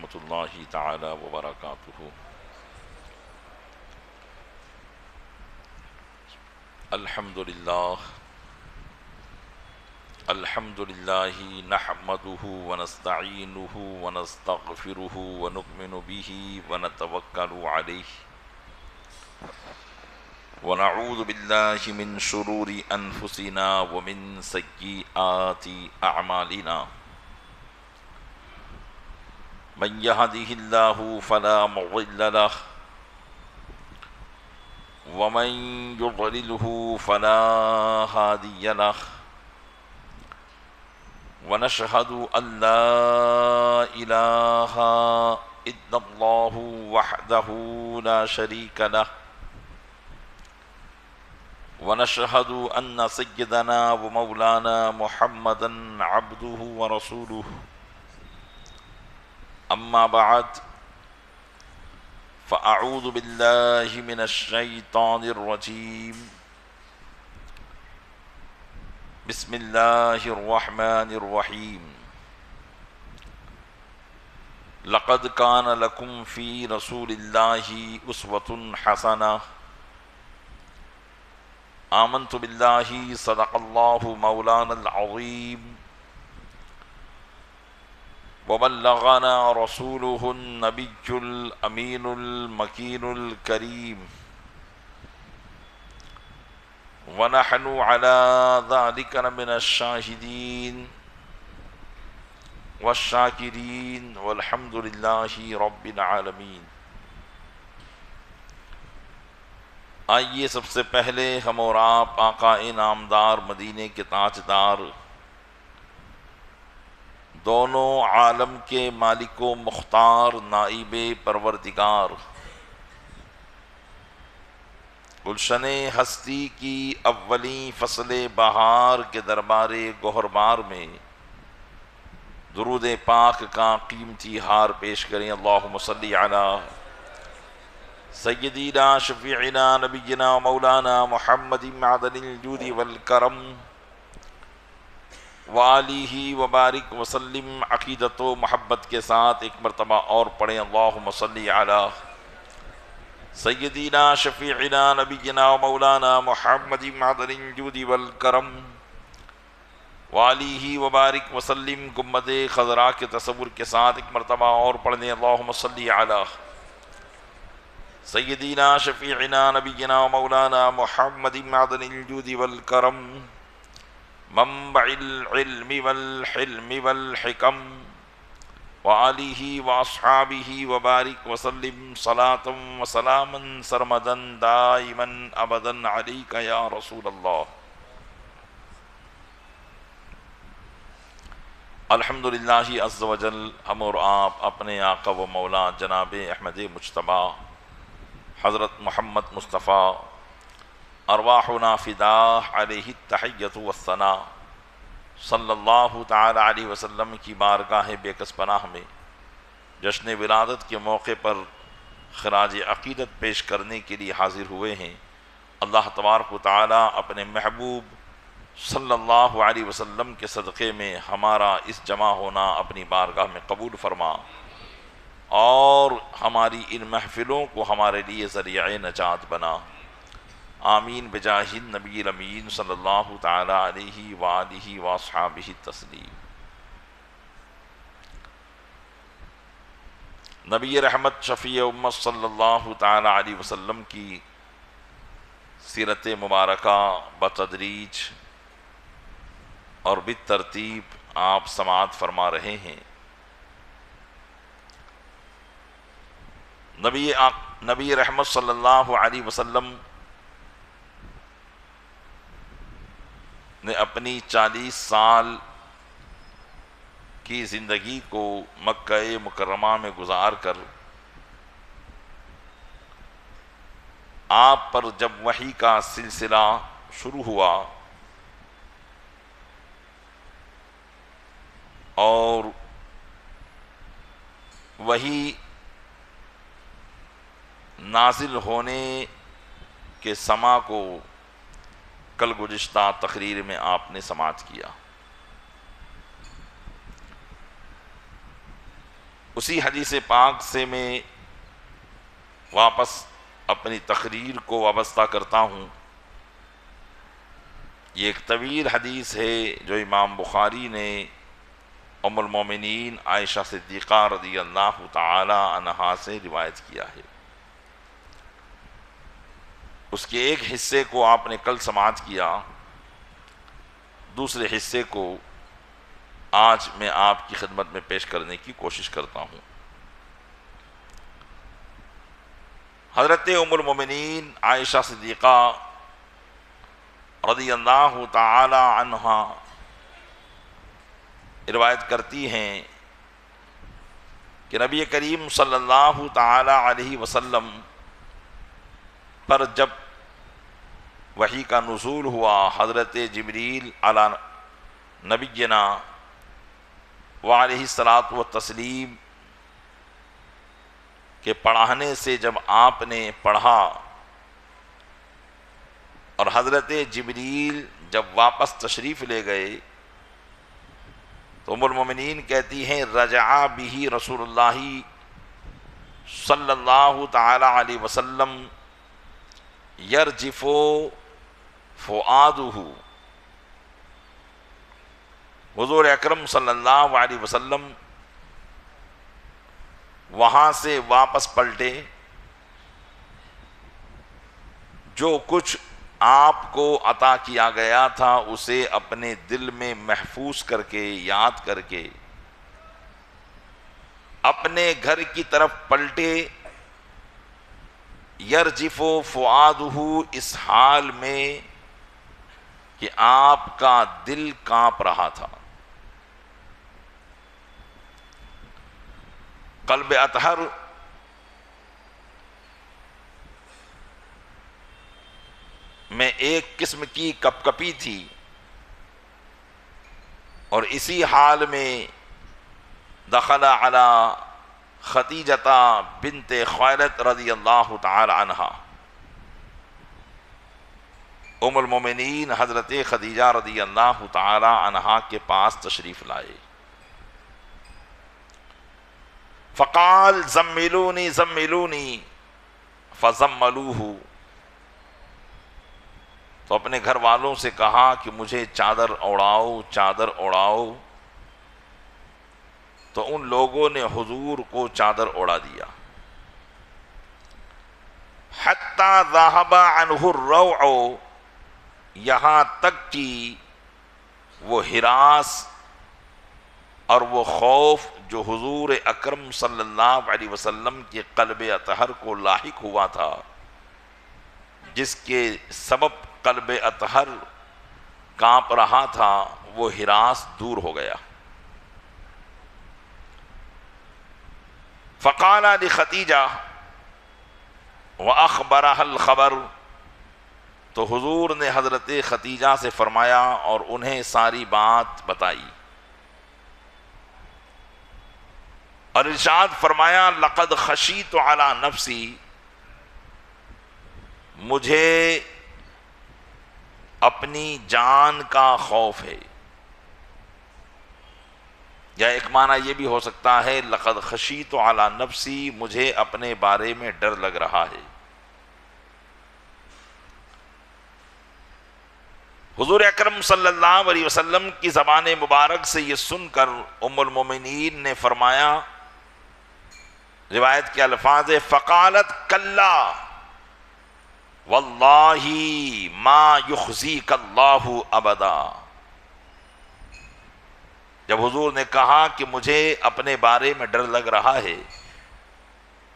ورحمۃ اللہ تعالی وبرکاتہ۔ الحمد للہ نحمده ونستعینه ونستغفره ونؤمن به ونتوکل علیہ ونعوذ باللہ من شرور انفسنا ومن سیئات اعمالنا من يهده الله فلا مضل له ومن يضلله فلا هادي له ونشهد أن لا إله إلا الله وحده لا شريك له ونشهد أن سيدنا ومولانا محمدا عبده ورسوله أما بعد فأعوذ بالله من الشيطان الرجيم بسم الله الرحمن الرحيم لقد كان لكم في رسول الله أسوة حسنة آمنت بالله صدق الله مولانا العظيم وبلغنا رسوله النبي الأمين المكين الكريم ونحن على ذلك من الشاهدين والشاكرين والحمد لله رب العالمين۔ آئیے سب سے پہلے ہم اور آپ آقا انعامدار مدینے کے تاجدار دونوں عالم کے مالک و مختار نائب پروردگار گلشن ہستی کی اولین فصل بہار کے دربار گوہربار میں درود پاک کا قیمتی ہار پیش کریں۔ اللہم صلی علی سیدنا شفیعنا نبینا مولانا محمد معدن الجود والکرم وآلہ وبارک وسلم۔ عقیدت و محبت کے ساتھ ایک مرتبہ اور پڑھیں، اللہم صلی علی سیدنا شفیعنا نبینا مولانا محمد معدن الجود والکرم وآلہ وبارک وسلم۔ گنبد خضراء کے تصور کے ساتھ ایک مرتبہ اور پڑھیں، اللہم صلی علی سیدنا شفیعنا نبینا مولانا محمد معدن الجود والکرم منبع العلم والحلم والحکم وآلہ واصحابہ وبارک وسلم صلاۃ وسلاما سرمدا دائما ابدا علیک یا رسول اللہ۔ الحمدللہ عز وجل ہم اور آپ اپنے آقا و مولا جناب احمد مجتبیٰ حضرت محمد مصطفیٰ ارواحنا فداہ علیہ التحیۃ والثناء صلی اللہ تعالی علیہ وسلم کی بارگاہ بے کس پناہ میں جشن ولادت کے موقع پر خراج عقیدت پیش کرنے کے لیے حاضر ہوئے ہیں۔ اللہ تبارک و تعالی اپنے محبوب صلی اللہ علیہ وسلم کے صدقے میں ہمارا اس جمع ہونا اپنی بارگاہ میں قبول فرما اور ہماری ان محفلوں کو ہمارے لیے ذریعہ نجات بنا، آمین بجاہ النبی الامین صلی اللہ تعالی علیہ وآلہ واصحابہ تسلیم۔ نبی رحمت شفیع امت صلی اللہ تعالی علیہ وسلم کی سیرت مبارکہ بتدریج اور بالترتیب آپ سماعت فرما رہے ہیں۔ نبی رحمت صلی اللہ علیہ وسلم نے اپنی 40 سال کی زندگی کو مکہ مکرمہ میں گزار کر آپ پر جب وحی کا سلسلہ شروع ہوا اور وحی نازل ہونے کے سما کو کل گزشتہ تقریر میں آپ نے سماعت کیا۔ اسی حدیث پاک سے میں واپس اپنی تقریر کو وابستہ کرتا ہوں۔ یہ ایک طویل حدیث ہے جو امام بخاری نے ام المومنین عائشہ صدیقہ رضی اللہ تعالی عنہا سے روایت کیا ہے۔ اس کے ایک حصے کو آپ نے کل سماعت کیا، دوسرے حصے کو آج میں آپ کی خدمت میں پیش کرنے کی کوشش کرتا ہوں۔ حضرت ام المومنین عائشہ صدیقہ رضی اللہ تعالی عنہا روایت کرتی ہیں کہ نبی کریم صلی اللہ تعالی علیہ وسلم پر جب وحی کا نزول ہوا، حضرت جبریل علی نبینا وعلیہ الصلاۃ والتسلیم کے پڑھانے سے جب آپ نے پڑھا اور حضرت جبریل جب واپس تشریف لے گئے تو ام المومنین کہتی ہیں رجع بہ رسول اللہ صلی اللہ تعالی علیہ وسلم یرجف فؤادہ، حضور اکرم صلی اللہ علیہ وسلم وہاں سے واپس پلٹے، جو کچھ آپ کو عطا کیا گیا تھا اسے اپنے دل میں محفوظ کر کے یاد کر کے اپنے گھر کی طرف پلٹے، یرجف فؤادہ، اس حال میں کہ آپ کا دل کانپ رہا تھا۔ قلب اطہر میں ایک قسم کی کپ کپی تھی، اور اسی حال میں دخل علی خدیجہ بنت خویلد رضی اللہ تعالی عنہا، ام المومنین حضرت خدیجہ رضی اللہ تعالی عنہا کے پاس تشریف لائے۔ فقال زملونی زملونی فزملوہ، تو اپنے گھر والوں سے کہا کہ مجھے چادر اوڑھاؤ چادر اوڑھاؤ، تو ان لوگوں نے حضور کو چادر اوڑھا دیا۔ حتی ذہب عنہ الروع، یہاں تک کہ وہ ہراس اور وہ خوف جو حضور اکرم صلی اللہ علیہ وسلم کے قلب اطہر کو لاحق ہوا تھا، جس کے سبب قلب اطہر کانپ رہا تھا، وہ ہراس دور ہو گیا۔ فقال لخدیجہ وأخبرها الخبر، تو حضور نے حضرت خدیجہ سے فرمایا اور انہیں ساری بات بتائی، اور ارشاد فرمایا لقد خشیت علی نفسی، مجھے اپنی جان کا خوف ہے، یا ایک معنی یہ بھی ہو سکتا ہے لقد خشیت علی نفسی، مجھے اپنے بارے میں ڈر لگ رہا ہے۔ حضور اکرم صلی اللہ علیہ وسلم کی زبان مبارک سے یہ سن کر ام المومنین نے فرمایا، روایت کے الفاظ فقالت کلا واللہ ما یخزیک اللہ ابدا، جب حضور نے کہا کہ مجھے اپنے بارے میں ڈر لگ رہا ہے،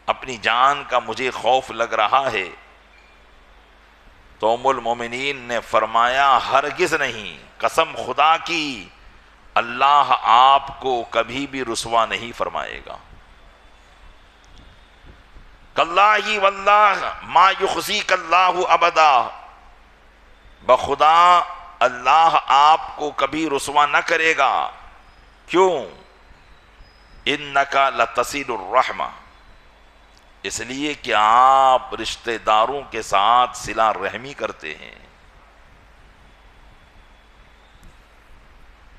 اپنی جان کا مجھے خوف لگ رہا ہے، تو ام المومنین نے فرمایا ہرگز نہیں، قسم خدا کی اللہ آپ کو کبھی بھی رسوا نہیں فرمائے گا۔ کاللہ واللہ ما یخزیک اللہ ابدا، بخدا اللہ آپ کو کبھی رسوا نہ کرے گا۔ کیوں؟ انک لتصل الرحمہ، اس لیے کہ آپ رشتہ داروں کے ساتھ صلہ رحمی کرتے ہیں۔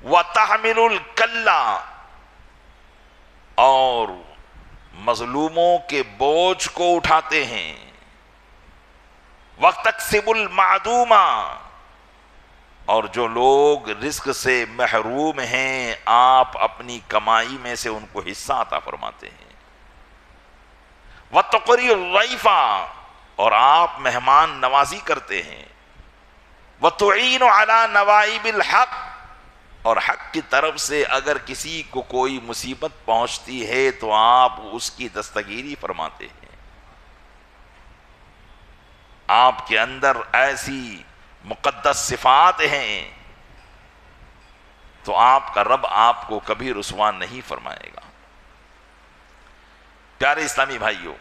وَتَحْمِلُ الْكَلَّ، اور مظلوموں کے بوجھ کو اٹھاتے ہیں. وَتَكْسِبُ الْمَعْدُومَ، اور جو لوگ رزق سے محروم ہیں آپ اپنی کمائی میں سے ان کو حصہ عطا فرماتے ہیں. وَتُقْرِي الضَّيْفَ، اور آپ مہمان نوازی کرتے ہیں. وَتُعِينُ عَلَى نَوَائِبِ الْحَقِّ، اور حق کی طرف سے اگر کسی کو کوئی مصیبت پہنچتی ہے تو آپ اس کی دستگیری فرماتے ہیں. آپ کے اندر ایسی مقدس صفات ہیں تو آپ کا رب آپ کو کبھی رسوا نہیں فرمائے گا. پیارے اسلامی بھائیوں،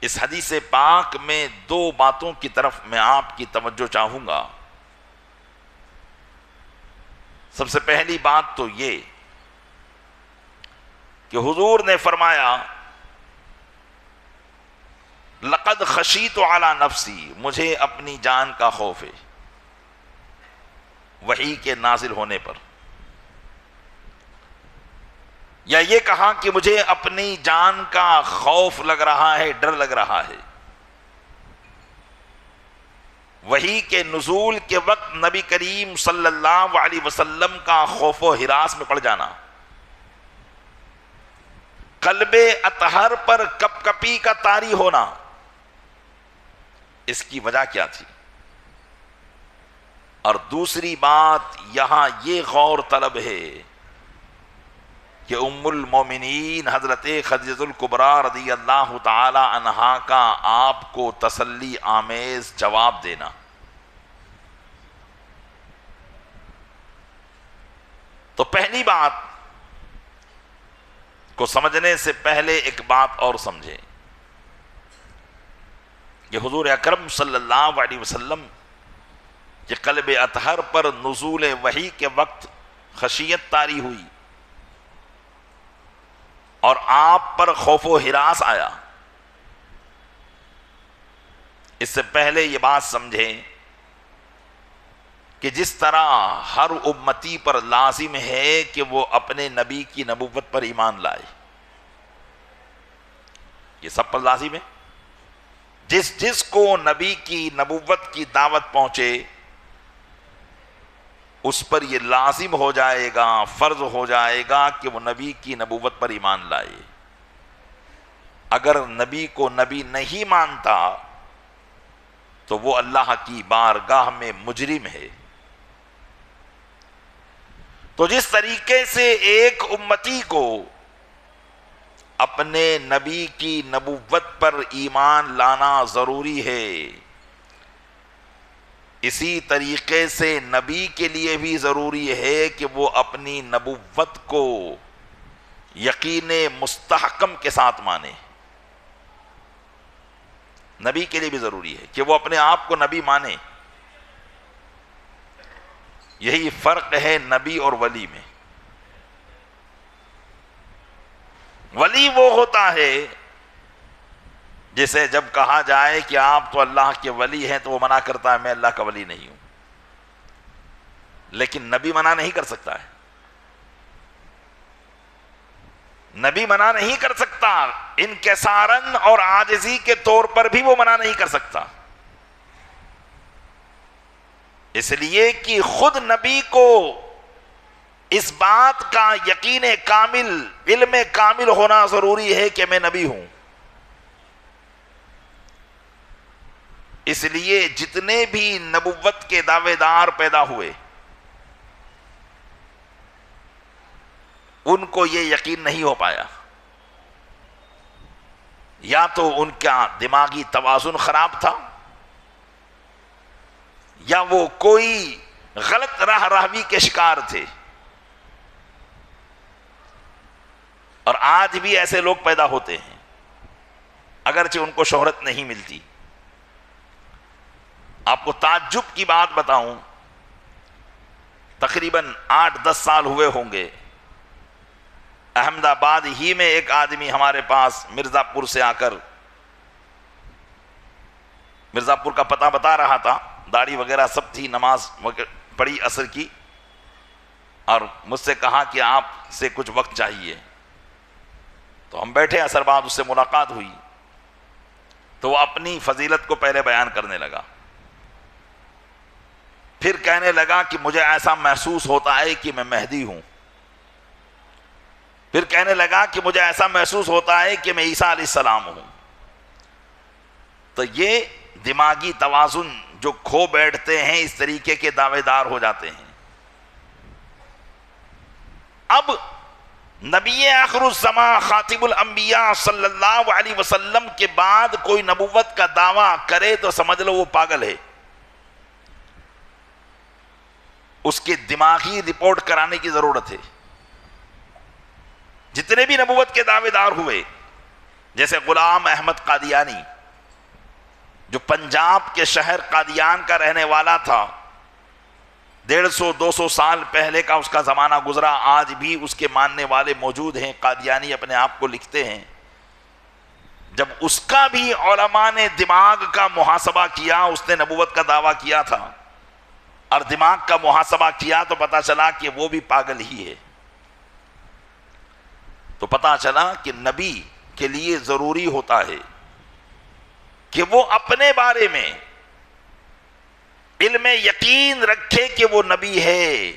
اس حدیث پاک میں دو باتوں کی طرف میں آپ کی توجہ چاہوں گا. سب سے پہلی بات تو یہ کہ حضور نے فرمایا لقد خشیت علی نفسی، مجھے اپنی جان کا خوف ہے، وحی کے نازل ہونے پر. یا یہ کہا کہ مجھے اپنی جان کا خوف لگ رہا ہے، ڈر لگ رہا ہے. وحی کے نزول کے وقت نبی کریم صلی اللہ علیہ وسلم کا خوف و ہراس میں پڑ جانا، قلب اطہر پر کپ کپی کا طاری ہونا، اس کی وجہ کیا تھی؟ اور دوسری بات یہاں یہ غور طلب ہے کہ ام المومنین حضرت خدیجہ الکبریٰ رضی اللہ تعالی عنہا کا آپ کو تسلی آمیز جواب دینا. تو پہلی بات کو سمجھنے سے پہلے ایک بات اور سمجھیں کہ حضور اکرم صلی اللہ علیہ وسلم کے قلب اطہر پر نزول وحی کے وقت خشیت طاری ہوئی اور آپ پر خوف و ہراس آیا. اس سے پہلے یہ بات سمجھیں کہ جس طرح ہر امتی پر لازم ہے کہ وہ اپنے نبی کی نبوت پر ایمان لائے، یہ سب پر لازم ہے. جس کو نبی کی نبوت کی دعوت پہنچے اس پر یہ لازم ہو جائے گا، فرض ہو جائے گا کہ وہ نبی کی نبوت پر ایمان لائے. اگر نبی کو نبی نہیں مانتا تو وہ اللہ کی بارگاہ میں مجرم ہے. تو جس طریقے سے ایک امتی کو اپنے نبی کی نبوت پر ایمان لانا ضروری ہے، اسی طریقے سے نبی کے لیے بھی ضروری ہے کہ وہ اپنی نبوت کو یقین مستحکم کے ساتھ مانے. نبی کے لیے بھی ضروری ہے کہ وہ اپنے آپ کو نبی مانے. یہی فرق ہے نبی اور ولی میں. ولی وہ ہوتا ہے جسے جب کہا جائے کہ آپ تو اللہ کے ولی ہیں تو وہ منع کرتا ہے میں اللہ کا ولی نہیں ہوں. لیکن نبی منع نہیں کر سکتا ہے. نبی منع نہیں کر سکتا، انکسارن اور عاجزی کے طور پر بھی وہ منع نہیں کر سکتا. اس لیے کہ خود نبی کو اس بات کا یقین کامل، علم کامل ہونا ضروری ہے کہ میں نبی ہوں. اس لیے جتنے بھی نبوت کے دعوے دار پیدا ہوئے ان کو یہ یقین نہیں ہو پایا. یا تو ان کا دماغی توازن خراب تھا، یا وہ کوئی غلط راہ راہوی کے شکار تھے. اور آج بھی ایسے لوگ پیدا ہوتے ہیں اگرچہ ان کو شہرت نہیں ملتی. آپ کو تعجب کی بات بتاؤں، تقریباً 8-10 سال ہوئے ہوں گے، احمد آباد ہی میں ایک آدمی ہمارے پاس مرزا پور سے آ کر مرزا پور کا پتہ بتا رہا تھا. داڑھی وغیرہ سب تھی، نماز پڑھی عصر کی، اور مجھ سے کہا کہ آپ سے کچھ وقت چاہیے. تو ہم بیٹھے اثر بعد اس سے ملاقات ہوئی تو وہ اپنی فضیلت کو پہلے بیان کرنے لگا، پھر کہنے لگا کہ مجھے ایسا محسوس ہوتا ہے کہ میں مہدی ہوں، پھر کہنے لگا کہ مجھے ایسا محسوس ہوتا ہے کہ میں عیسیٰ علیہ السلام ہوں۔ تو یہ دماغی توازن جو کھو بیٹھتے ہیں اس طریقے کے دعوے دار ہو جاتے ہیں۔ اب نبی آخر الزمان خاتم الانبیاء صلی اللہ علیہ وسلم کے بعد کوئی نبوت کا دعویٰ کرے تو سمجھ لو وہ پاگل ہے، اس کے دماغی رپورٹ کرانے کی ضرورت ہے۔ جتنے بھی نبوت کے دعوے دار ہوئے، جیسے غلام احمد قادیانی جو پنجاب کے شہر قادیان کا رہنے والا تھا، 150-200 سال پہلے کا اس کا زمانہ گزرا، آج بھی اس کے ماننے والے موجود ہیں، قادیانی اپنے آپ کو لکھتے ہیں۔ جب اس کا بھی علماء نے دماغ کا محاسبہ کیا، اس نے نبوت کا دعویٰ کیا تھا اور دماغ کا محاسبہ کیا تو پتا چلا کہ وہ بھی پاگل ہی ہے۔ تو پتا چلا کہ نبی کے لیے ضروری ہوتا ہے کہ وہ اپنے بارے میں علم یقین رکھے کہ وہ نبی ہے،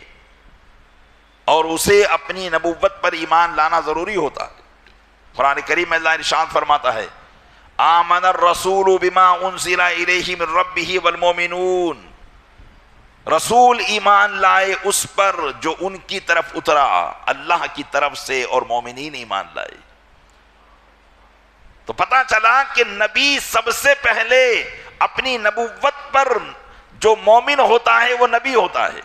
اور اسے اپنی نبوت پر ایمان لانا ضروری ہوتا ہے۔ قرآن کریم میں اللہ ارشاد فرماتا ہے آمن الرسول بما انزل الیہ من ربہ والمؤمنون، رسول ایمان لائے اس پر جو ان کی طرف اترا اللہ کی طرف سے، اور مومنین ایمان لائے۔ تو پتا چلا کہ نبی سب سے پہلے اپنی نبوت پر جو مومن ہوتا ہے وہ نبی ہوتا ہے،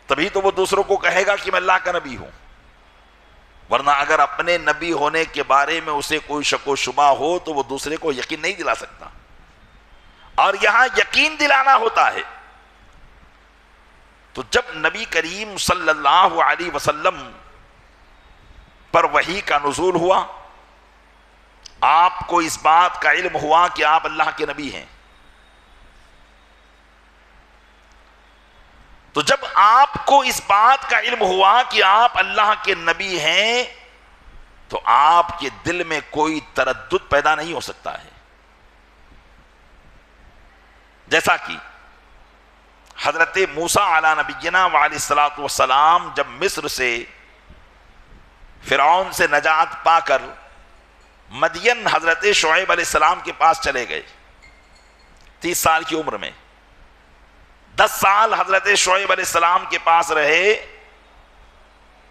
تبھی تو وہ دوسروں کو کہے گا کہ میں اللہ کا نبی ہوں، ورنہ اگر اپنے نبی ہونے کے بارے میں اسے کوئی شک و شبہ ہو تو وہ دوسرے کو یقین نہیں دلا سکتا، اور یہاں یقین دلانا ہوتا ہے۔ تو جب نبی کریم صلی اللہ علیہ وسلم پر وحی کا نزول ہوا، آپ کو اس بات کا علم ہوا کہ آپ اللہ کے نبی ہیں، تو جب آپ کو اس بات کا علم ہوا کہ آپ اللہ کے نبی ہیں تو آپ کے دل میں کوئی تردد پیدا نہیں ہو سکتا ہے۔ جیسا کہ حضرت موسیٰ علیہ نبینا وعلیہ الصلاۃ والسلام جب مصر سے فرعون سے نجات پا کر مدین حضرت شعیب علیہ السلام کے پاس چلے گئے، 30 سال کی عمر میں 10 سال حضرت شعیب علیہ السلام کے پاس رہے،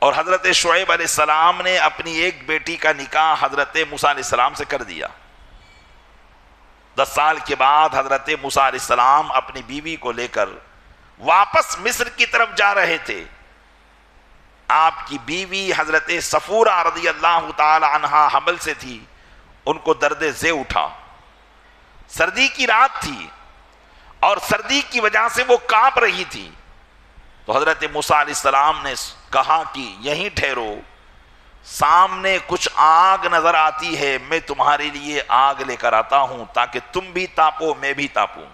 اور حضرت شعیب علیہ السلام نے اپنی ایک بیٹی کا نکاح حضرت موسیٰ علیہ السلام سے کر دیا۔ 10 سال کے بعد حضرت موسیٰ علیہ السلام اپنی بیوی کو لے کر واپس مصر کی طرف جا رہے تھے۔ آپ کی بیوی حضرت صفورہ رضی اللہ تعالی عنہا حمل سے تھی، ان کو درد ذی اٹھا، سردی کی رات تھی اور سردی کی وجہ سے وہ کانپ رہی تھی، تو حضرت موسیٰ علیہ السلام نے کہا کہ یہیں ٹھہرو، سامنے کچھ آگ نظر آتی ہے، میں تمہارے لیے آگ لے کر آتا ہوں تاکہ تم بھی تاپو میں بھی تاپوں۔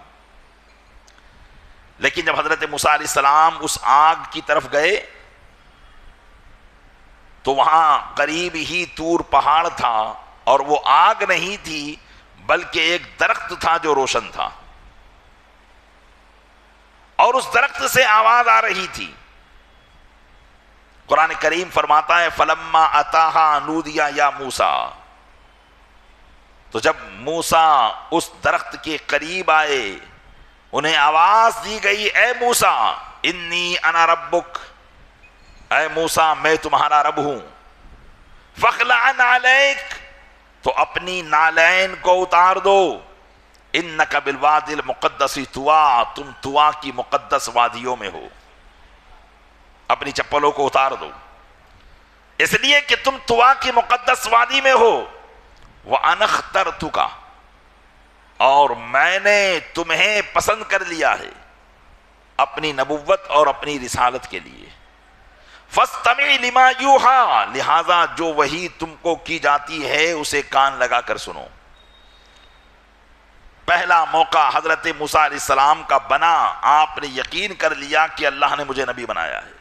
لیکن جب حضرت موسیٰ علیہ السلام اس آگ کی طرف گئے تو وہاں قریب ہی طور پہاڑ تھا، اور وہ آگ نہیں تھی بلکہ ایک درخت تھا جو روشن تھا، اور اس درخت سے آواز آ رہی تھی۔ قرآن کریم فرماتا ہے فلما اتاہا نودیا یا موسیٰ، تو جب موسیٰ اس درخت کے قریب آئے انہیں آواز دی گئی اے موسیٰ انی انا ربک، اے موسیٰ میں تمہارا رب ہوں، فاخلع نعلیک، تو اپنی نالین کو اتار دو، انک بالوادی المقدس طویٰ، تم طویٰ کی مقدس وادیوں میں ہو، اپنی چپلوں کو اتار دو، اس لیے کہ تم طویٰ کی مقدس وادی میں ہو، وَأَنَا اخْتَرْتُكَ، اور میں نے تمہیں پسند کر لیا ہے اپنی نبوت اور اپنی رسالت کے لیے، فَاسْتَمِعْ لِمَا يُوحَىٰ، لہذا جو وحی تم کو کی جاتی ہے اسے کان لگا کر سنو۔ پہلا موقع حضرت موسیٰ علیہ السلام کا بنا، آپ نے یقین کر لیا کہ اللہ نے مجھے نبی بنایا ہے۔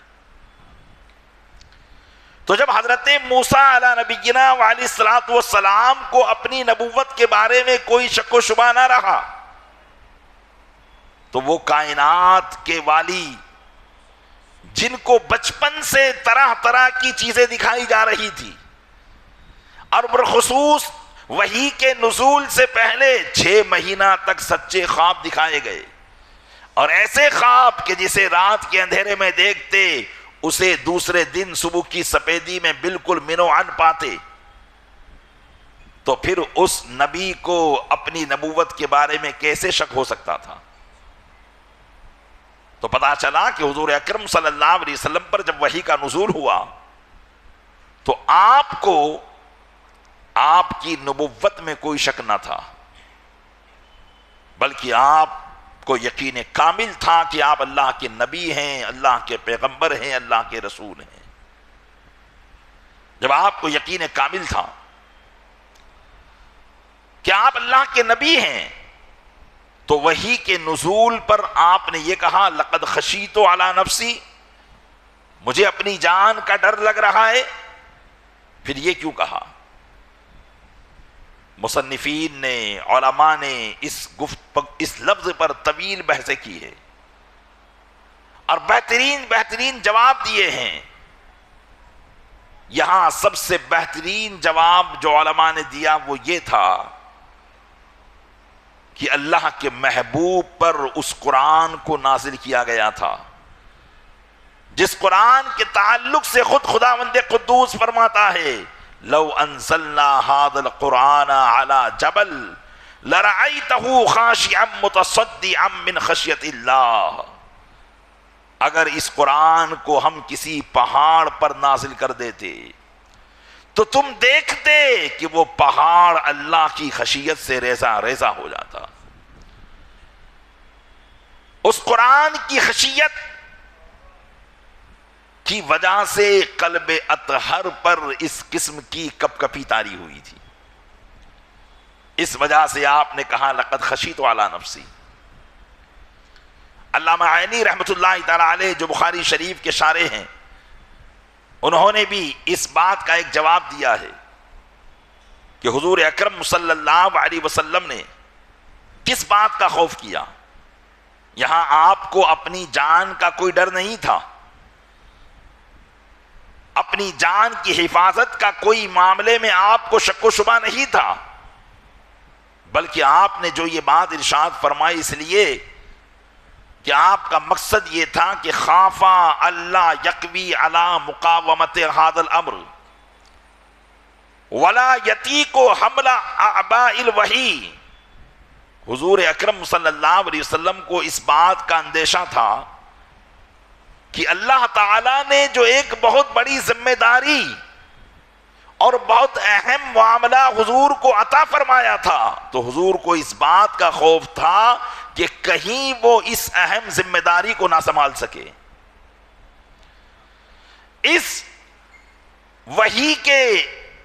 تو جب حضرت موسیٰ علیہ نبینا علیہ الصلوۃ والسلام کو اپنی نبوت کے بارے میں کوئی شک و شبہ نہ رہا تو وہ کائنات کے والی جن کو بچپن سے طرح طرح کی چیزیں دکھائی جا رہی تھی اور بالخصوص وحی کے نزول سے پہلے 6 مہینہ تک سچے خواب دکھائے گئے، اور ایسے خواب کہ جسے رات کے اندھیرے میں دیکھتے اسے دوسرے دن صبح کی سفیدی میں بالکل منوعن پاتے، تو پھر اس نبی کو اپنی نبوت کے بارے میں کیسے شک ہو سکتا تھا؟ تو پتا چلا کہ حضور اکرم صلی اللہ علیہ وسلم پر جب وحی کا نزول ہوا تو آپ کو آپ کی نبوت میں کوئی شک نہ تھا، بلکہ آپ کو یقین کامل تھا کہ آپ اللہ کے نبی ہیں، اللہ کے پیغمبر ہیں، اللہ کے رسول ہیں۔ جب آپ کو یقین کامل تھا کہ آپ اللہ کے نبی ہیں تو وحی کے نزول پر آپ نے یہ کہا لقد خشیت علی نفسی، مجھے اپنی جان کا ڈر لگ رہا ہے۔ پھر یہ کیوں کہا؟ مصنفین نے، علماء نے اس لفظ پر طویل بحثیں کی ہے اور بہترین جواب دیے ہیں۔ یہاں سب سے بہترین جواب جو علماء نے دیا وہ یہ تھا کہ اللہ کے محبوب پر اس قرآن کو نازل کیا گیا تھا جس قرآن کے تعلق سے خود خداوند قدوس فرماتا ہے لو انزلنا هذا القرآن على جبل لرأيته خاشعا متصدعا من خشیت اللہ، اگر اس قرآن کو ہم کسی پہاڑ پر نازل کر دیتے تو تم دیکھتے کہ وہ پہاڑ اللہ کی خشیت سے ریزہ ریزہ ہو جاتا۔ اس قرآن کی خشیت کی وجہ سے قلب اطہر پر اس قسم کی کپ کپی طاری ہوئی تھی، اس وجہ سے آپ نے کہا لقد خشیت علی نفسی۔ علامہ عینی رحمۃ اللہ تعالی علیہ جو بخاری شریف کے شارح ہیں، انہوں نے بھی اس بات کا ایک جواب دیا ہے کہ حضور اکرم صلی اللہ علیہ وسلم نے کس بات کا خوف کیا؟ یہاں آپ کو اپنی جان کا کوئی ڈر نہیں تھا، اپنی جان کی حفاظت کا کوئی معاملے میں آپ کو شک و شبہ نہیں تھا، بلکہ آپ نے جو یہ بات ارشاد فرمائی اس لیے کہ آپ کا مقصد یہ تھا کہ خافا اللہ یقوی علی مقاومت هذا الامر ولا یطیق حمل اعباء الوحی۔ حضور اکرم صلی اللہ علیہ وسلم کو اس بات کا اندیشہ تھا کہ اللہ تعالیٰ نے جو ایک بہت بڑی ذمہ داری اور بہت اہم معاملہ حضور کو عطا فرمایا تھا، تو حضور کو اس بات کا خوف تھا کہ کہیں وہ اس اہم ذمہ داری کو نہ سنبھال سکے، اس وحی کے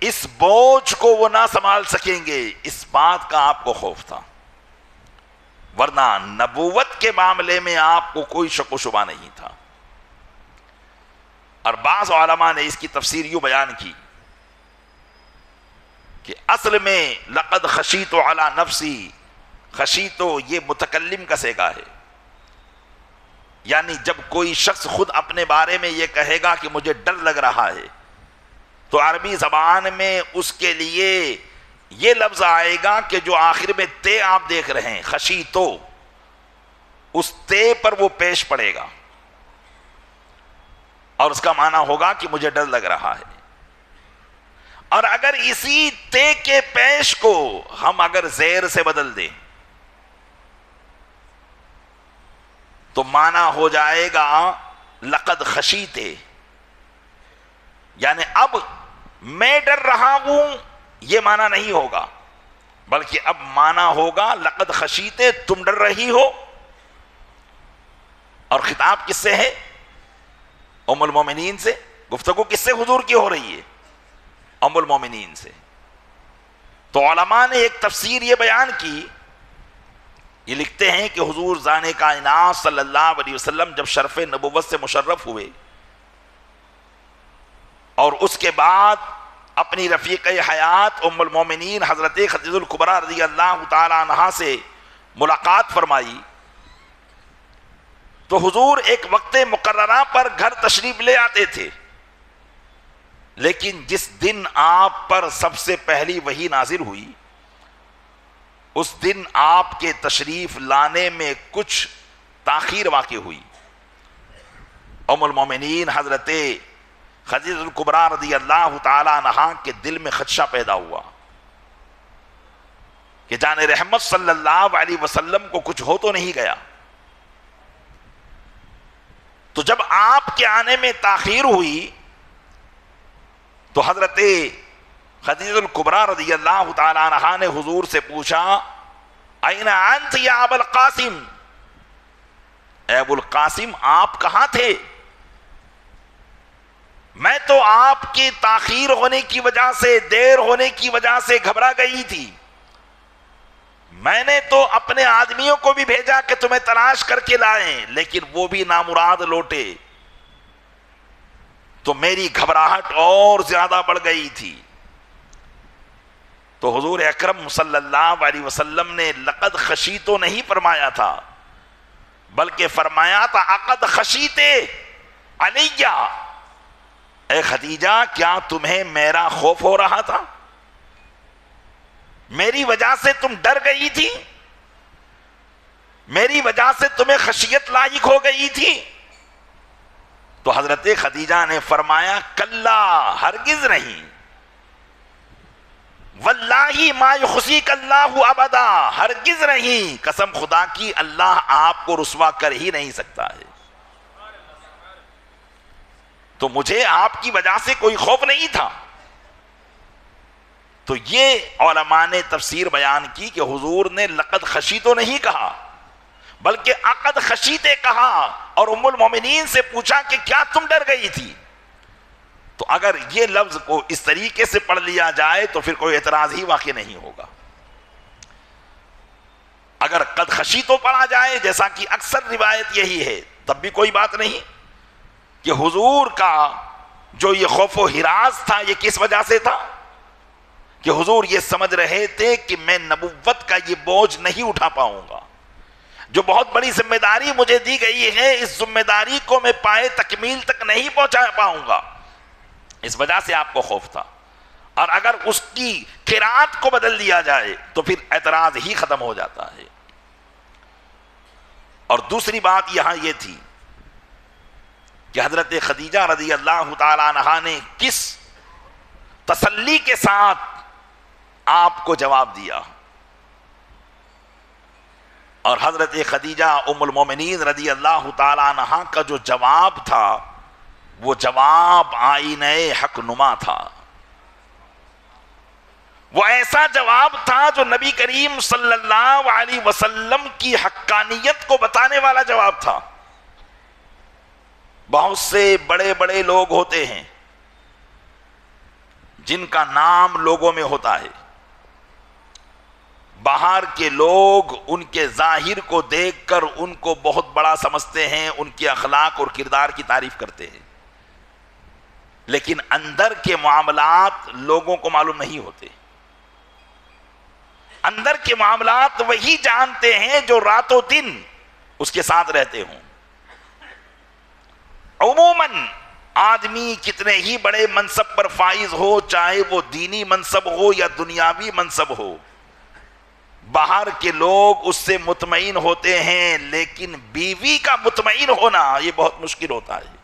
اس بوجھ کو وہ نہ سنبھال سکیں گے، اس بات کا آپ کو خوف تھا، ورنہ نبوت کے معاملے میں آپ کو کوئی شک و شبہ نہیں تھا۔ اور بعض علماء نے اس کی تفسیر یوں بیان کی کہ اصل میں لقد خشیت علی نفسی، خشیت یہ متکلم کا صیغہ ہے، یعنی جب کوئی شخص خود اپنے بارے میں یہ کہے گا کہ مجھے ڈر لگ رہا ہے تو عربی زبان میں اس کے لیے یہ لفظ آئے گا کہ جو آخر میں تے آپ دیکھ رہے ہیں خشیتو، اس تے پر وہ پیش پڑے گا اور اس کا معنی ہوگا کہ مجھے ڈر لگ رہا ہے۔ اور اگر اسی تے کے پیش کو ہم اگر زیر سے بدل دیں تو معنی ہو جائے گا لقد خشیتے، یعنی اب میں ڈر رہا ہوں، یہ معنی نہیں ہوگا، بلکہ اب معنی ہوگا لقد خشیتے، تم ڈر رہی ہو۔ اور خطاب کس سے ہے؟ ام المومنین سے۔ گفتگو کس سے حضور کی ہو رہی ہے؟ ام المومنین سے۔ تو علماء نے ایک تفسیر یہ بیان کی، یہ لکھتے ہیں کہ حضور ذان کائنات صلی اللہ علیہ وسلم جب شرف نبوت سے مشرف ہوئے اور اس کے بعد اپنی رفیق حیات ام المومنین حضرت خدیجہ الکبریٰ رضی اللہ تعالی عنہا سے ملاقات فرمائی تو حضور ایک وقت مقررہ پر گھر تشریف لے آتے تھے، لیکن جس دن آپ پر سب سے پہلی وحی نازل ہوئی اس دن آپ کے تشریف لانے میں کچھ تاخیر واقع ہوئی۔ ام المومنین حضرت خدیجہ الکبریٰ رضی اللہ تعالی عنہا کے دل میں خدشہ پیدا ہوا کہ جان رحمت صلی اللہ علیہ وسلم کو کچھ ہو تو نہیں گیا۔ تو جب آپ کے آنے میں تاخیر ہوئی تو حضرت خدیجہ الکبریٰ رضی اللہ تعالی عنہا نے حضور سے پوچھا اَيْنَ أَنْتِ يَا أَبَا الْقَاسِمِ، اے ابو القاسم آپ کہاں تھے؟ میں تو آپ کی تاخیر ہونے کی وجہ سے، دیر ہونے کی وجہ سے گھبرا گئی تھی، میں نے تو اپنے آدمیوں کو بھی بھیجا کہ تمہیں تلاش کر کے لائیں، لیکن وہ بھی نامراد لوٹے، تو میری گھبراہٹ اور زیادہ بڑھ گئی تھی۔ تو حضور اکرم صلی اللہ علیہ وسلم نے لقد خشیتو نہیں فرمایا تھا، بلکہ فرمایا تھا عقد خشیت علیہ، اے خدیجہ کیا تمہیں میرا خوف ہو رہا تھا؟ میری وجہ سے تم ڈر گئی تھی؟ میری وجہ سے تمہیں خشیت لاحق ہو گئی تھی؟ تو حضرت خدیجہ نے فرمایا کلا، ہرگز نہیں، واللہ ما یخزیک اللہ ابدا، ہرگز نہیں، قسم خدا کی اللہ آپ کو رسوا کر ہی نہیں سکتا ہے۔ تو مجھے آپ کی وجہ سے کوئی خوف نہیں تھا۔ تو یہ علماء نے تفسیر بیان کی کہ حضور نے لقد خشیتو نہیں کہا بلکہ عقد خشیتے کہا، اور ام المومنین سے پوچھا کہ کیا تم ڈر گئی تھی؟ تو اگر یہ لفظ کو اس طریقے سے پڑھ لیا جائے تو پھر کوئی اعتراض ہی واقع نہیں ہوگا۔ اگر قد خشیتو پڑھا جائے جیسا کہ اکثر روایت یہی ہے تب بھی کوئی بات نہیں کہ حضور کا جو یہ خوف و ہراس تھا یہ کس وجہ سے تھا کہ حضور یہ سمجھ رہے تھے کہ میں نبوت کا یہ بوجھ نہیں اٹھا پاؤں گا، جو بہت بڑی ذمہ داری مجھے دی گئی ہے اس ذمہ داری کو میں پائے تکمیل تک نہیں پہنچا پاؤں گا، اس وجہ سے آپ کو خوف تھا۔ اور اگر اس کی قرات کو بدل دیا جائے تو پھر اعتراض ہی ختم ہو جاتا ہے۔ اور دوسری بات یہاں یہ تھی کہ حضرت خدیجہ رضی اللہ تعالی عنہا نے کس تسلی کے ساتھ آپ کو جواب دیا، اور حضرت خدیجہ ام المومنین رضی اللہ تعالی عنہا کا جو جواب تھا وہ جواب آئینہ حق نما تھا، وہ ایسا جواب تھا جو نبی کریم صلی اللہ علیہ وسلم کی حقانیت کو بتانے والا جواب تھا۔ بہت سے بڑے بڑے لوگ ہوتے ہیں جن کا نام لوگوں میں ہوتا ہے، باہر کے لوگ ان کے ظاہر کو دیکھ کر ان کو بہت بڑا سمجھتے ہیں، ان کے اخلاق اور کردار کی تعریف کرتے ہیں، لیکن اندر کے معاملات لوگوں کو معلوم نہیں ہوتے۔ اندر کے معاملات وہی جانتے ہیں جو رات و دن اس کے ساتھ رہتے ہوں۔ عموماً آدمی کتنے ہی بڑے منصب پر فائز ہو، چاہے وہ دینی منصب ہو یا دنیاوی منصب ہو، باہر کے لوگ اس سے مطمئن ہوتے ہیں، لیکن بیوی کا مطمئن ہونا یہ بہت مشکل ہوتا ہے،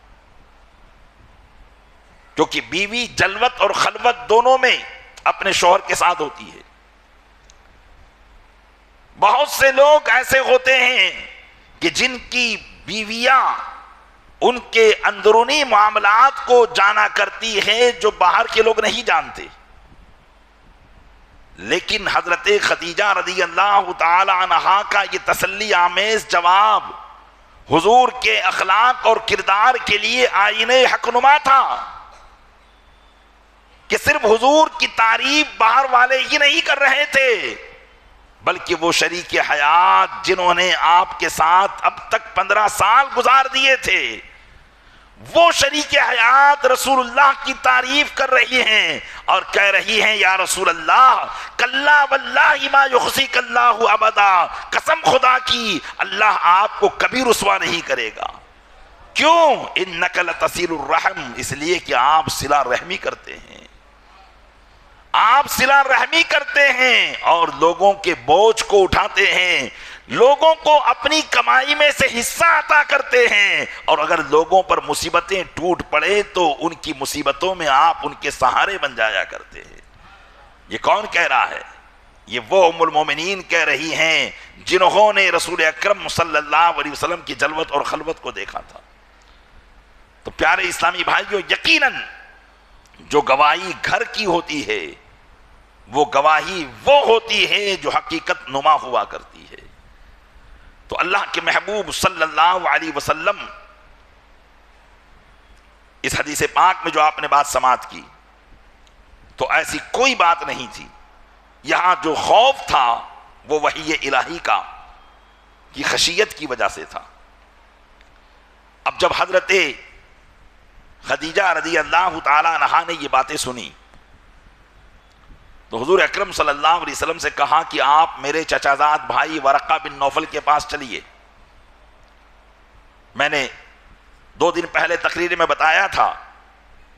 کیونکہ بیوی جلوت اور خلوت دونوں میں اپنے شوہر کے ساتھ ہوتی ہے۔ بہت سے لوگ ایسے ہوتے ہیں کہ جن کی بیویاں ان کے اندرونی معاملات کو جانا کرتی ہیں جو باہر کے لوگ نہیں جانتے، لیکن حضرت خدیجہ رضی اللہ تعالی عنہا کا یہ تسلی آمیز جواب حضور کے اخلاق اور کردار کے لیے آئینہ حق نما تھا کہ صرف حضور کی تعریف باہر والے ہی نہیں کر رہے تھے، بلکہ وہ شریک حیات جنہوں نے آپ کے ساتھ اب تک 15 سال گزار دیے تھے، وہ شریک حیات رسول اللہ کی تعریف کر رہی ہیں اور کہہ رہی ہیں یا رسول اللہ کلا واللہ ما یخزیک اللہ ابدا، قسم خدا کی اللہ آپ کو کبھی رسوا نہیں کرے گا۔ کیوں؟ انک لتصل الرحم، اس لیے کہ آپ صلہ رحمی کرتے ہیں، آپ صلہ رحمی کرتے ہیں اور لوگوں کے بوجھ کو اٹھاتے ہیں، لوگوں کو اپنی کمائی میں سے حصہ عطا کرتے ہیں، اور اگر لوگوں پر مصیبتیں ٹوٹ پڑے تو ان کی مصیبتوں میں آپ ان کے سہارے بن جایا کرتے ہیں۔ یہ کون کہہ رہا ہے؟ یہ وہ ام المومنین کہہ رہی ہیں جنہوں نے رسول اکرم صلی اللہ علیہ وسلم کی جلوت اور خلوت کو دیکھا تھا۔ تو پیارے اسلامی بھائیو، یقیناً جو گواہی گھر کی ہوتی ہے وہ گواہی وہ ہوتی ہے جو حقیقت نما ہوا کرتی ہے۔ تو اللہ کے محبوب صلی اللہ علیہ وسلم اس حدیث پاک میں جو آپ نے بات سماعت کی تو ایسی کوئی بات نہیں تھی، یہاں جو خوف تھا وہ وحی الہی کا کی خشیت کی وجہ سے تھا۔ اب جب حضرت خدیجہ رضی اللہ تعالی عنہا نے یہ باتیں سنی تو حضور اکرم صلی اللہ علیہ وسلم سے کہا کہ آپ میرے چچا زاد بھائی ورقہ بن نوفل کے پاس چلیے۔ میں نے 2 دن پہلے تقریر میں بتایا تھا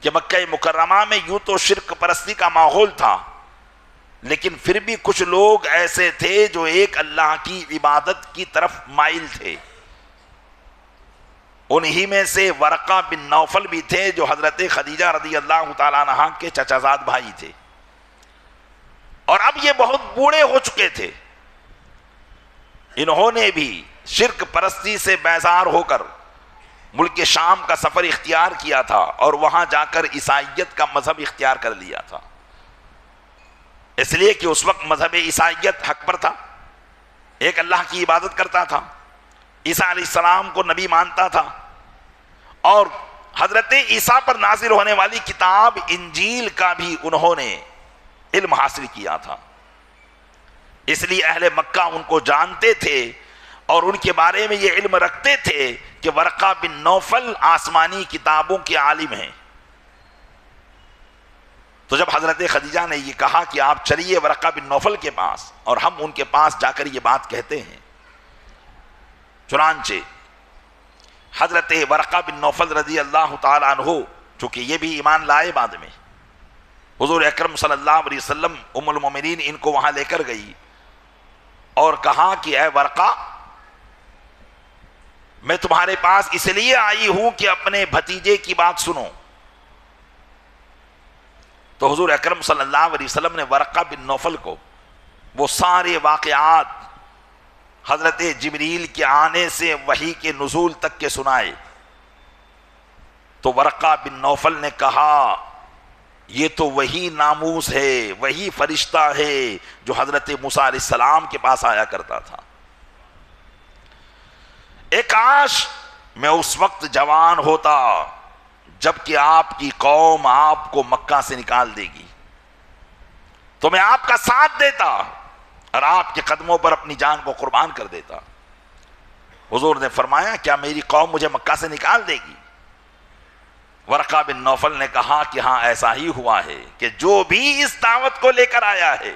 کہ مکہ مکرمہ میں یوں تو شرک پرستی کا ماحول تھا، لیکن پھر بھی کچھ لوگ ایسے تھے جو ایک اللہ کی عبادت کی طرف مائل تھے۔ انہی میں سے ورقہ بن نوفل بھی تھے جو حضرت خدیجہ رضی اللہ تعالیٰ عنہا کے چچا زاد بھائی تھے، اور اب یہ بہت بوڑھے ہو چکے تھے۔ انہوں نے بھی شرک پرستی سے بیزار ہو کر ملک شام کا سفر اختیار کیا تھا اور وہاں جا کر عیسائیت کا مذہب اختیار کر لیا تھا، اس لیے کہ اس وقت مذہب عیسائیت حق پر تھا، ایک اللہ کی عبادت کرتا تھا، عیسیٰ علیہ السلام کو نبی مانتا تھا، اور حضرت عیسیٰ پر نازل ہونے والی کتاب انجیل کا بھی انہوں نے علم حاصل کیا تھا۔ اس لیے اہل مکہ ان کو جانتے تھے اور ان کے بارے میں یہ علم رکھتے تھے کہ ورقہ بن نوفل آسمانی کتابوں کے عالم ہیں۔ تو جب حضرت خدیجہ نے یہ کہا کہ آپ چلیے ورقہ بن نوفل کے پاس اور ہم ان کے پاس جا کر یہ بات کہتے ہیں، چنانچہ حضرت ورقہ بن نوفل رضی اللہ تعالی عنہ چونکہ یہ بھی ایمان لائے بعد میں، حضور اکرم صلی اللہ علیہ وسلم ام المومنین ان کو وہاں لے کر گئی اور کہا کہ اے ورقہ، میں تمہارے پاس اس لیے آئی ہوں کہ اپنے بھتیجے کی بات سنو۔ تو حضور اکرم صلی اللہ علیہ وسلم نے ورقہ بن نوفل کو وہ سارے واقعات حضرت جبریل کے آنے سے وحی کے نزول تک کے سنائے۔ تو ورقہ بن نوفل نے کہا یہ تو وہی ناموس ہے، وہی فرشتہ ہے جو حضرت موسیٰ علیہ السلام کے پاس آیا کرتا تھا۔ اے کاش میں اس وقت جوان ہوتا جبکہ آپ کی قوم آپ کو مکہ سے نکال دے گی، تو میں آپ کا ساتھ دیتا اور آپ کے قدموں پر اپنی جان کو قربان کر دیتا۔ حضور نے فرمایا کیا میری قوم مجھے مکہ سے نکال دے گی؟ ورقہ بن نوفل نے کہا کہ ہاں ایسا ہی ہوا ہے کہ جو بھی اس دعوت کو لے کر آیا ہے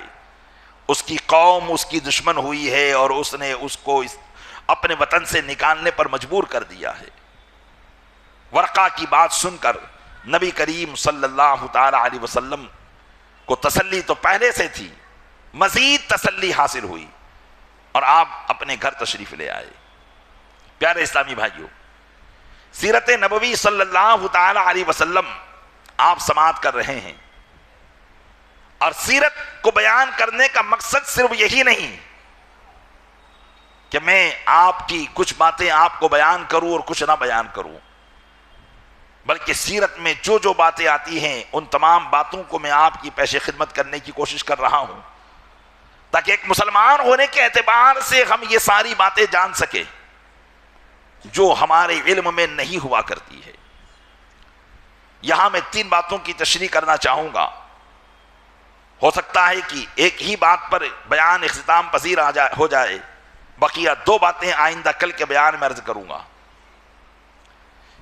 اس کی قوم اس کی دشمن ہوئی ہے اور اس نے اس کو اپنے وطن سے نکالنے پر مجبور کر دیا ہے۔ ورقہ کی بات سن کر نبی کریم صلی اللہ تعالی علیہ وسلم کو تسلی تو پہلے سے تھی، مزید تسلی حاصل ہوئی اور آپ اپنے گھر تشریف لے آئے۔ پیارے اسلامی بھائیوں، سیرت نبوی صلی اللہ تعالی علیہ وسلم آپ سماعت کر رہے ہیں، اور سیرت کو بیان کرنے کا مقصد صرف یہی نہیں کہ میں آپ کی کچھ باتیں آپ کو بیان کروں اور کچھ نہ بیان کروں، بلکہ سیرت میں جو جو باتیں آتی ہیں ان تمام باتوں کو میں آپ کی پیش خدمت کرنے کی کوشش کر رہا ہوں، تاکہ ایک مسلمان ہونے کے اعتبار سے ہم یہ ساری باتیں جان سکیں جو ہمارے علم میں نہیں ہوا کرتی ہے۔ یہاں میں 3 باتوں کی تشریح کرنا چاہوں گا، ہو سکتا ہے کہ ایک ہی بات پر بیان اختتام پذیر ہو جائے، بقیہ 2 باتیں آئندہ کل کے بیان میں عرض کروں گا۔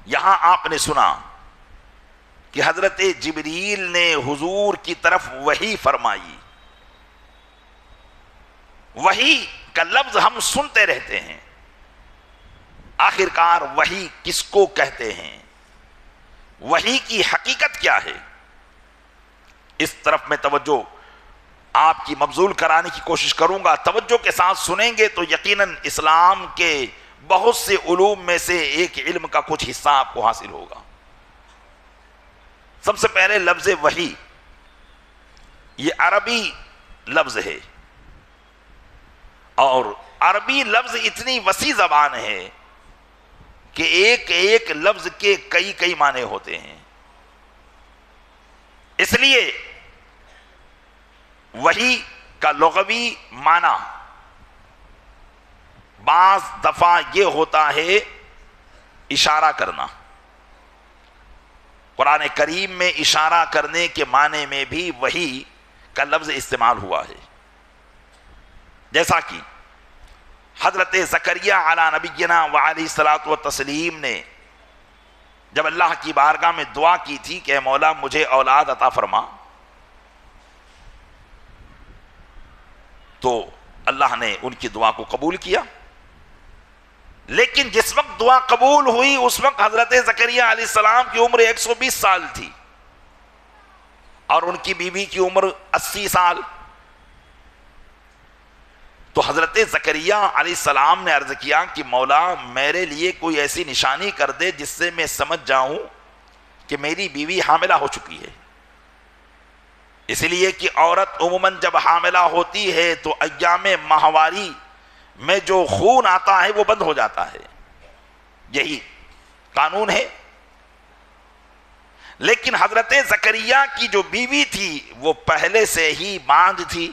یہاں آپ نے سنا کہ حضرت جبریل نے حضور کی طرف وحی فرمائی. وحی کا لفظ ہم سنتے رہتے ہیں، آخرکار وحی کس کو کہتے ہیں، وحی کی حقیقت کیا ہے، اس طرف میں توجہ آپ کی مبذول کرانے کی کوشش کروں گا. توجہ کے ساتھ سنیں گے تو یقیناً اسلام کے بہت سے علوم میں سے ایک علم کا کچھ حصہ آپ کو حاصل ہوگا. سب سے پہلے لفظ وحی، یہ عربی لفظ ہے، اور عربی لفظ اتنی وسیع زبان ہے کہ ایک ایک لفظ کے کئی معنی ہوتے ہیں. اس لیے وحی کا لغوی معنی بعض دفعہ یہ ہوتا ہے اشارہ کرنا. قرآن کریم میں اشارہ کرنے کے معنی میں بھی وحی کا لفظ استعمال ہوا ہے. جیسا کہ حضرت زکریہ علی نبینا وعلیہ الصلاۃ والتسلیم نے جب اللہ کی بارگاہ میں دعا کی تھی کہ اے مولا مجھے اولاد عطا فرما، تو اللہ نے ان کی دعا کو قبول کیا. لیکن جس وقت دعا قبول ہوئی اس وقت حضرت زکریہ علیہ السلام کی عمر 120 سال تھی اور ان کی بیوی کی عمر 80 سال. تو حضرت زکریہ علیہ السلام نے عرض کیا کہ مولا میرے لیے کوئی ایسی نشانی کر دے جس سے میں سمجھ جاؤں کہ میری بیوی حاملہ ہو چکی ہے. اس لیے کہ عورت عموماً جب حاملہ ہوتی ہے تو ایام ماہواری میں جو خون آتا ہے وہ بند ہو جاتا ہے، یہی قانون ہے. لیکن حضرت زکریہ کی جو بیوی تھی وہ پہلے سے ہی باندھ تھی،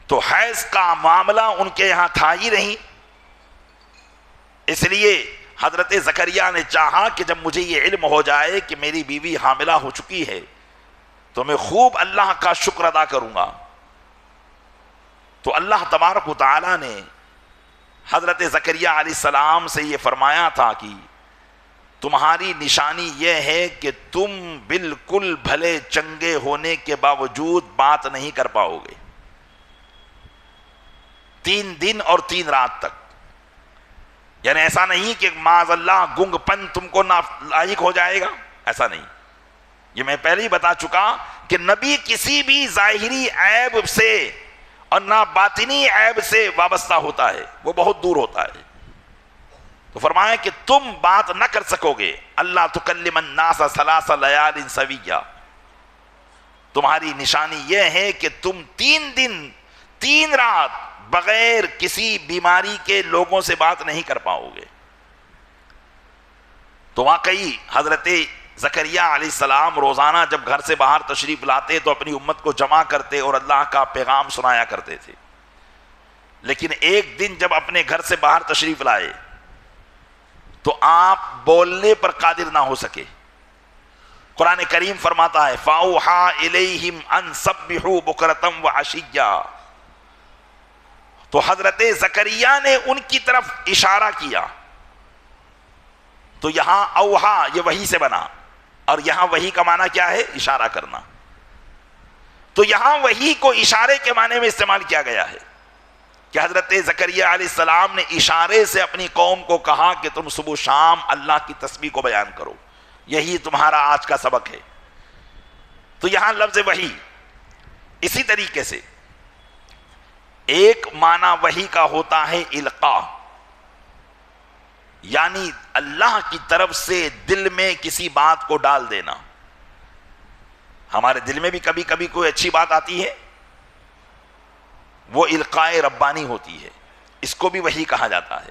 تو حیض کا معاملہ ان کے یہاں تھا ہی نہیں. اس لیے حضرت زکریہ نے چاہا کہ جب مجھے یہ علم ہو جائے کہ میری بیوی حاملہ ہو چکی ہے تو میں خوب اللہ کا شکر ادا کروں گا. تو اللہ تبارک و تعالی نے حضرت زکریہ علیہ السلام سے یہ فرمایا تھا کہ تمہاری نشانی یہ ہے کہ تم بالکل بھلے چنگے ہونے کے باوجود بات نہیں کر پاؤ گے 3 دن اور 3 رات تک. یعنی ایسا نہیں کہ معاذ اللہ گنگ پن تم کو نالائق ہو جائے گا، ایسا نہیں. یہ میں پہلے ہی بتا چکا کہ نبی کسی بھی ظاہری عیب سے اور نہ باطنی عیب سے وابستہ ہوتا ہے، وہ بہت دور ہوتا ہے. تو فرمایا کہ تم بات نہ کر سکو گے. اللہ تکلم الناس 3 لیال سویہ، تمہاری نشانی یہ ہے کہ تم 3 دن 3 رات بغیر کسی بیماری کے لوگوں سے بات نہیں کر پاؤ گے. تو واقعی حضرت زکریہ علیہ السلام روزانہ جب گھر سے باہر تشریف لاتے تو اپنی امت کو جمع کرتے اور اللہ کا پیغام سنایا کرتے تھے. لیکن ایک دن جب اپنے گھر سے باہر تشریف لائے تو آپ بولنے پر قادر نہ ہو سکے. قرآن کریم فرماتا ہے فَأَوْحَىٰ إِلَيْهِمْ أَن سَبِّحُوا بُكْرَةً وَعَشِيًّا. تو حضرت زکریہ نے ان کی طرف اشارہ کیا. تو یہاں اوحا یہ وحی سے بنا، اور یہاں وحی کا معنی کیا ہے؟ اشارہ کرنا. تو یہاں وحی کو اشارے کے معنی میں استعمال کیا گیا ہے کہ حضرت زکریہ علیہ السلام نے اشارے سے اپنی قوم کو کہا کہ تم صبح شام اللہ کی تسبیح کو بیان کرو، یہی تمہارا آج کا سبق ہے. تو یہاں لفظ وحی. اسی طریقے سے ایک معنی وحی کا ہوتا ہے القاء، یعنی اللہ کی طرف سے دل میں کسی بات کو ڈال دینا. ہمارے دل میں بھی کبھی کبھی کوئی اچھی بات آتی ہے، وہ القاء ربانی ہوتی ہے، اس کو بھی وحی کہا جاتا ہے.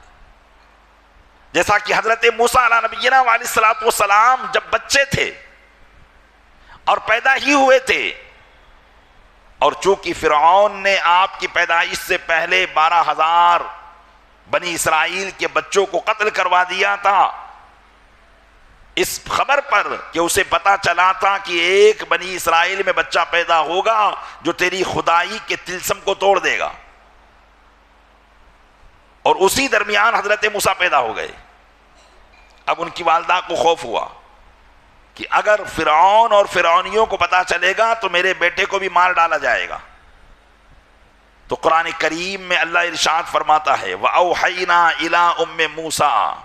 جیسا کہ حضرت موسیٰ علیہ نبینا علیہ الصلوۃ والسلام جب بچے تھے اور پیدا ہی ہوئے تھے، اور چونکہ فرعون نے آپ کی پیدائش سے پہلے 12,000 بنی اسرائیل کے بچوں کو قتل کروا دیا تھا، اس خبر پر کہ اسے پتا چلا تھا کہ ایک بنی اسرائیل میں بچہ پیدا ہوگا جو تیری خدائی کے طلسم کو توڑ دے گا، اور اسی درمیان حضرت موسیٰ پیدا ہو گئے. اب ان کی والدہ کو خوف ہوا کہ اگر فرعون اور فرعونیوں کو پتا چلے گا تو میرے بیٹے کو بھی مار ڈالا جائے گا. تو قرآن کریم میں اللہ ارشاد فرماتا ہے وَأَوْحَيْنَا إِلَىٰ أُمِّ مُوسَىٰ،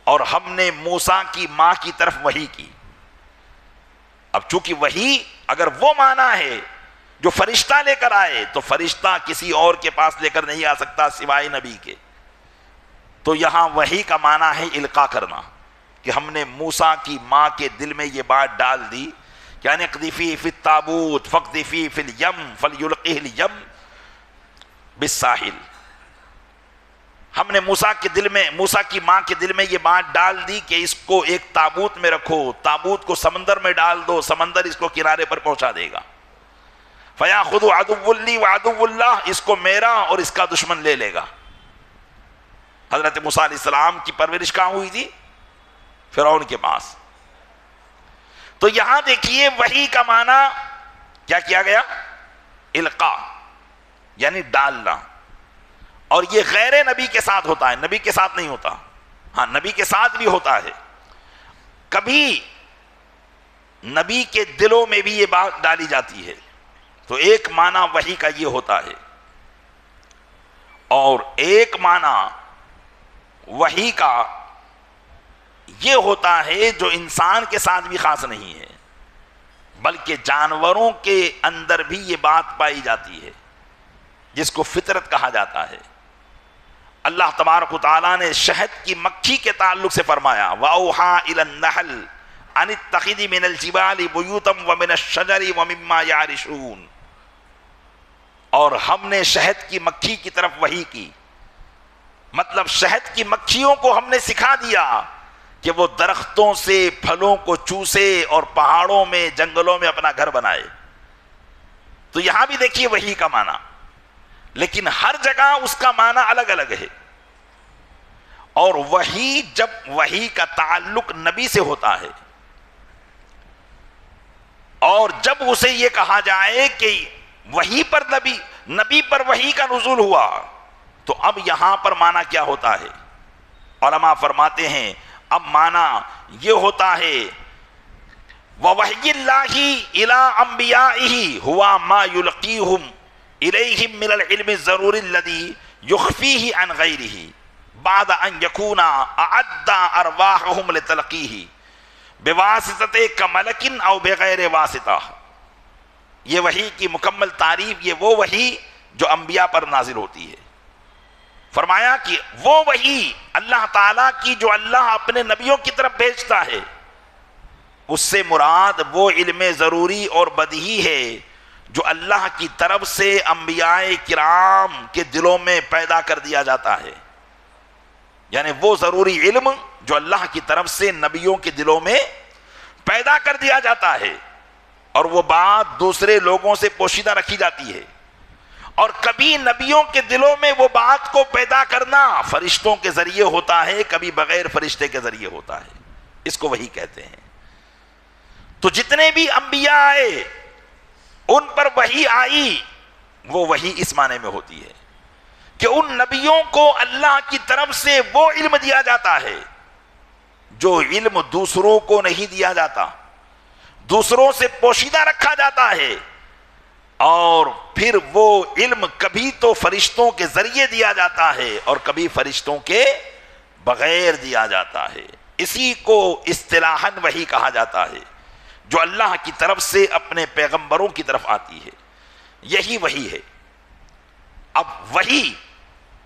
اور ہم نے موسیٰ کی ماں کی طرف وحی کی. اب چونکہ وحی اگر وہ معنی ہے جو فرشتہ لے کر آئے تو فرشتہ کسی اور کے پاس لے کر نہیں آ سکتا سوائے نبی کے. تو یہاں وحی کا معنی ہے القاء کرنا، کہ ہم نے موسیٰ کی ماں کے دل میں یہ بات ڈال دی کہ ان اقذفی فی التابوت فاقذفی فی الیم فلیلقہ الیم بالساحل. ہم نے موسیٰ کے دل میں، موسیٰ کی ماں کے دل میں یہ بات ڈال دی کہ اس کو ایک تابوت میں رکھو، تابوت کو سمندر میں ڈال دو، سمندر اس کو کنارے پر پہنچا دے گا. فَيَأْخُذُ عَدُوٌّ لِّي وَعَدُوٌّ اللَّهِ، اس کو میرا اور اس کا دشمن لے لے گا. حضرت موسیٰ علیہ السلام کی پرورش کہاں ہوئی تھی؟ فرعون کے پاس. تو یہاں دیکھیے وحی کا معنی کیا کیا گیا؟ القاء، یعنی ڈالنا. اور یہ غیر نبی کے ساتھ ہوتا ہے، نبی کے ساتھ نہیں ہوتا. ہاں نبی کے ساتھ بھی ہوتا ہے. کبھی نبی کے دلوں میں بھی یہ بات ڈالی جاتی ہے. تو ایک معنی وحی کا یہ ہوتا ہے، اور ایک معنی وحی کا یہ ہوتا ہے جو انسان کے ساتھ بھی خاص نہیں ہے بلکہ جانوروں کے اندر بھی یہ بات پائی جاتی ہے، جس کو فطرت کہا جاتا ہے. اللہ تبارک و تعالیٰ نے شہد کی مکھی کے تعلق سے فرمایا وَأَوْحَىٰ إِلَى النَّحْلِ أَنِ اتَّخِذِ مِنَ الْجِبَالِ بُيُوتًا وَمِنَ الشَّجَرِ وَمِمَّا يَعْرِشُونَ. اور ہم نے شہد کی مکھی کی طرف وحی کی، مطلب شہد کی مکھیوں کو ہم نے سکھا دیا کہ وہ درختوں سے پھلوں کو چوسے اور پہاڑوں میں جنگلوں میں اپنا گھر بنائے. تو یہاں بھی دیکھیے وحی کا معنی، لیکن ہر جگہ اس کا معنی الگ الگ ہے. اور وحی، جب وحی کا تعلق نبی سے ہوتا ہے اور جب اسے یہ کہا جائے کہ وحی پر نبی پر وحی کا نزول ہوا، تو اب یہاں پر معنی کیا ہوتا ہے؟ علماء فرماتے ہیں اب معنی یہ ہوتا ہے وَوَحْيِ اللَّهِ إِلَىٰ أَنْبِيَائِهِ هُوَ مَا يُلْقِيهُمْ إِلَيْهِمْ مِنَ الْعِلْمِ الضَّرُورِ الَّذِي يُخْفِيهِ عَنْ غَيْرِهِ بَعْدَ أَنْ يَكُونَ أَعَدَّ أَرْوَاحَهُمْ لِتَلْقِيهِ بِوَاسِطَةٍ كَمَلَكٍ أَوْ بِغَيْرِ وَاسِطَةٍ. یہ وحی کی مکمل تعریف یہ وہ وحی جو انبیاء پر نازل ہوتی ہے. فرمایا کہ وہ وحی اللہ تعالیٰ کی جو اللہ اپنے نبیوں کی طرف بھیجتا ہے، اس سے مراد وہ علم ضروری اور بدیہی ہے جو اللہ کی طرف سے انبیاء کرام کے دلوں میں پیدا کر دیا جاتا ہے. یعنی وہ ضروری علم جو اللہ کی طرف سے نبیوں کے دلوں میں پیدا کر دیا جاتا ہے، اور وہ بات دوسرے لوگوں سے پوشیدہ رکھی جاتی ہے. اور کبھی نبیوں کے دلوں میں وہ بات کو پیدا کرنا فرشتوں کے ذریعے ہوتا ہے، کبھی بغیر فرشتے کے ذریعے ہوتا ہے. اس کو وحی کہتے ہیں. تو جتنے بھی انبیاء آئے ان پر وحی آئی، وہ وحی اس معنی میں ہوتی ہے کہ ان نبیوں کو اللہ کی طرف سے وہ علم دیا جاتا ہے جو علم دوسروں کو نہیں دیا جاتا، دوسروں سے پوشیدہ رکھا جاتا ہے. اور پھر وہ علم کبھی تو فرشتوں کے ذریعے دیا جاتا ہے اور کبھی فرشتوں کے بغیر دیا جاتا ہے. اسی کو اصطلاحاً وحی کہا جاتا ہے جو اللہ کی طرف سے اپنے پیغمبروں کی طرف آتی ہے. یہی وحی ہے. اب وحی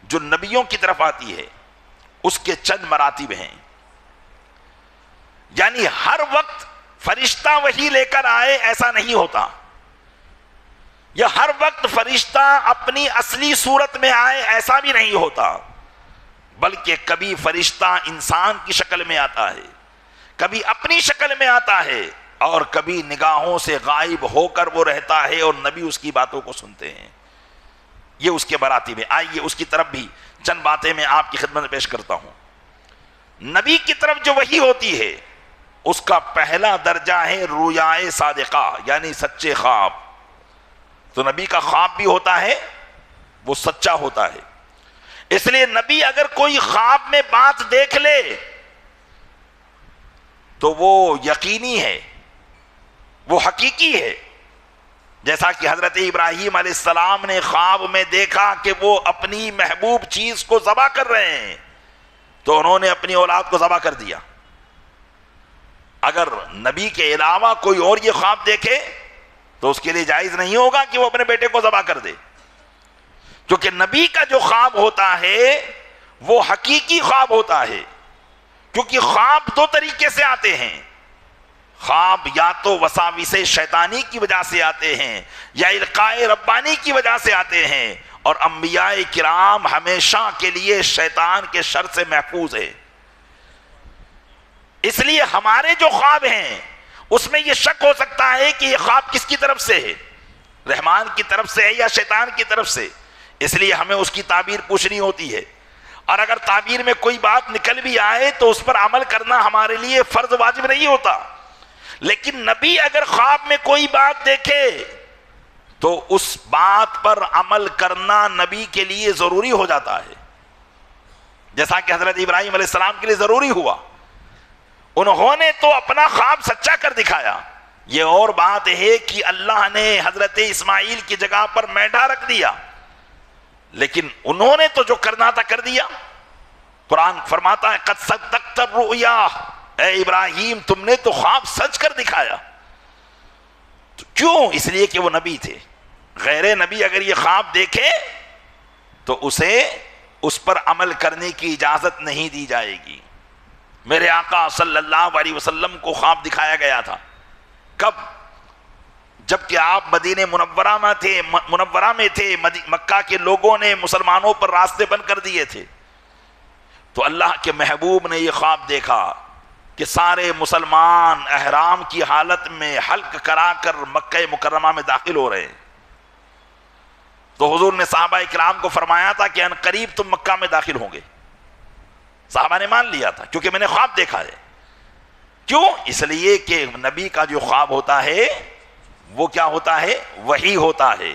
جو نبیوں کی طرف آتی ہے اس کے چند مراتب ہیں. یعنی ہر وقت فرشتہ وحی لے کر آئے ایسا نہیں ہوتا، یا ہر وقت فرشتہ اپنی اصلی صورت میں آئے ایسا بھی نہیں ہوتا، بلکہ کبھی فرشتہ انسان کی شکل میں آتا ہے، کبھی اپنی شکل میں آتا ہے، اور کبھی نگاہوں سے غائب ہو کر وہ رہتا ہے اور نبی اس کی باتوں کو سنتے ہیں. یہ اس کے مراتب ہیں. آئیے اس کی طرف بھی چند باتیں میں آپ کی خدمت میں پیش کرتا ہوں. نبی کی طرف جو وحی ہوتی ہے اس کا پہلا درجہ ہے رویائے صادقہ، یعنی سچے خواب. تو نبی کا خواب بھی ہوتا ہے، وہ سچا ہوتا ہے. اس لیے نبی اگر کوئی خواب میں بات دیکھ لے تو وہ یقینی ہے، وہ حقیقی ہے. جیسا کہ حضرت ابراہیم علیہ السلام نے خواب میں دیکھا کہ وہ اپنی محبوب چیز کو ذبح کر رہے ہیں تو انہوں نے اپنی اولاد کو ذبح کر دیا. اگر نبی کے علاوہ کوئی اور یہ خواب دیکھے تو اس کے لیے جائز نہیں ہوگا کہ وہ اپنے بیٹے کو ذبح کر دے، کیونکہ نبی کا جو خواب ہوتا ہے وہ حقیقی خواب ہوتا ہے. کیونکہ خواب دو طریقے سے آتے ہیں، خواب یا تو وساوس شیطانی کی وجہ سے آتے ہیں یا القاء ربانی کی وجہ سے آتے ہیں، اور انبیاء کرام ہمیشہ کے لیے شیطان کے شر سے محفوظ ہے. اس لیے ہمارے جو خواب ہیں اس میں یہ شک ہو سکتا ہے کہ یہ خواب کس کی طرف سے ہے، رحمان کی طرف سے ہے یا شیطان کی طرف سے. اس لیے ہمیں اس کی تعبیر پوچھنی ہوتی ہے، اور اگر تعبیر میں کوئی بات نکل بھی آئے تو اس پر عمل کرنا ہمارے لیے فرض واجب نہیں ہوتا. لیکن نبی اگر خواب میں کوئی بات دیکھے تو اس بات پر عمل کرنا نبی کے لیے ضروری ہو جاتا ہے، جیسا کہ حضرت ابراہیم علیہ السلام کے لیے ضروری ہوا. انہوں نے تو اپنا خواب سچا کر دکھایا. یہ اور بات ہے کہ اللہ نے حضرت اسماعیل کی جگہ پر مینڈھا رکھ دیا، لیکن انہوں نے تو جو کرنا تھا کر دیا. قرآن فرماتا ہے قد صدقت الرؤیا، اے ابراہیم تم نے تو خواب سچ کر دکھایا. تو کیوں؟ اس لیے کہ وہ نبی تھے. غیر نبی اگر یہ خواب دیکھے تو اسے اس پر عمل کرنے کی اجازت نہیں دی جائے گی. میرے آقا صلی اللہ علیہ وسلم کو خواب دکھایا گیا تھا. کب؟ جبکہ آپ مدینہ منورہ میں تھے. مکہ کے لوگوں نے مسلمانوں پر راستے بند کر دیے تھے. تو اللہ کے محبوب نے یہ خواب دیکھا کہ سارے مسلمان احرام کی حالت میں حلق کرا کر مکہ مکرمہ میں داخل ہو رہے ہیں. تو حضور نے صحابہ اکرام کو فرمایا تھا کہ ان قریب تم مکہ میں داخل ہوں گے. صحابہ نے مان لیا تھا کیونکہ میں نے خواب دیکھا ہے. کیوں؟ اس لیے کہ نبی کا جو خواب ہوتا ہے وہ کیا ہوتا ہے؟ وحی ہوتا ہے.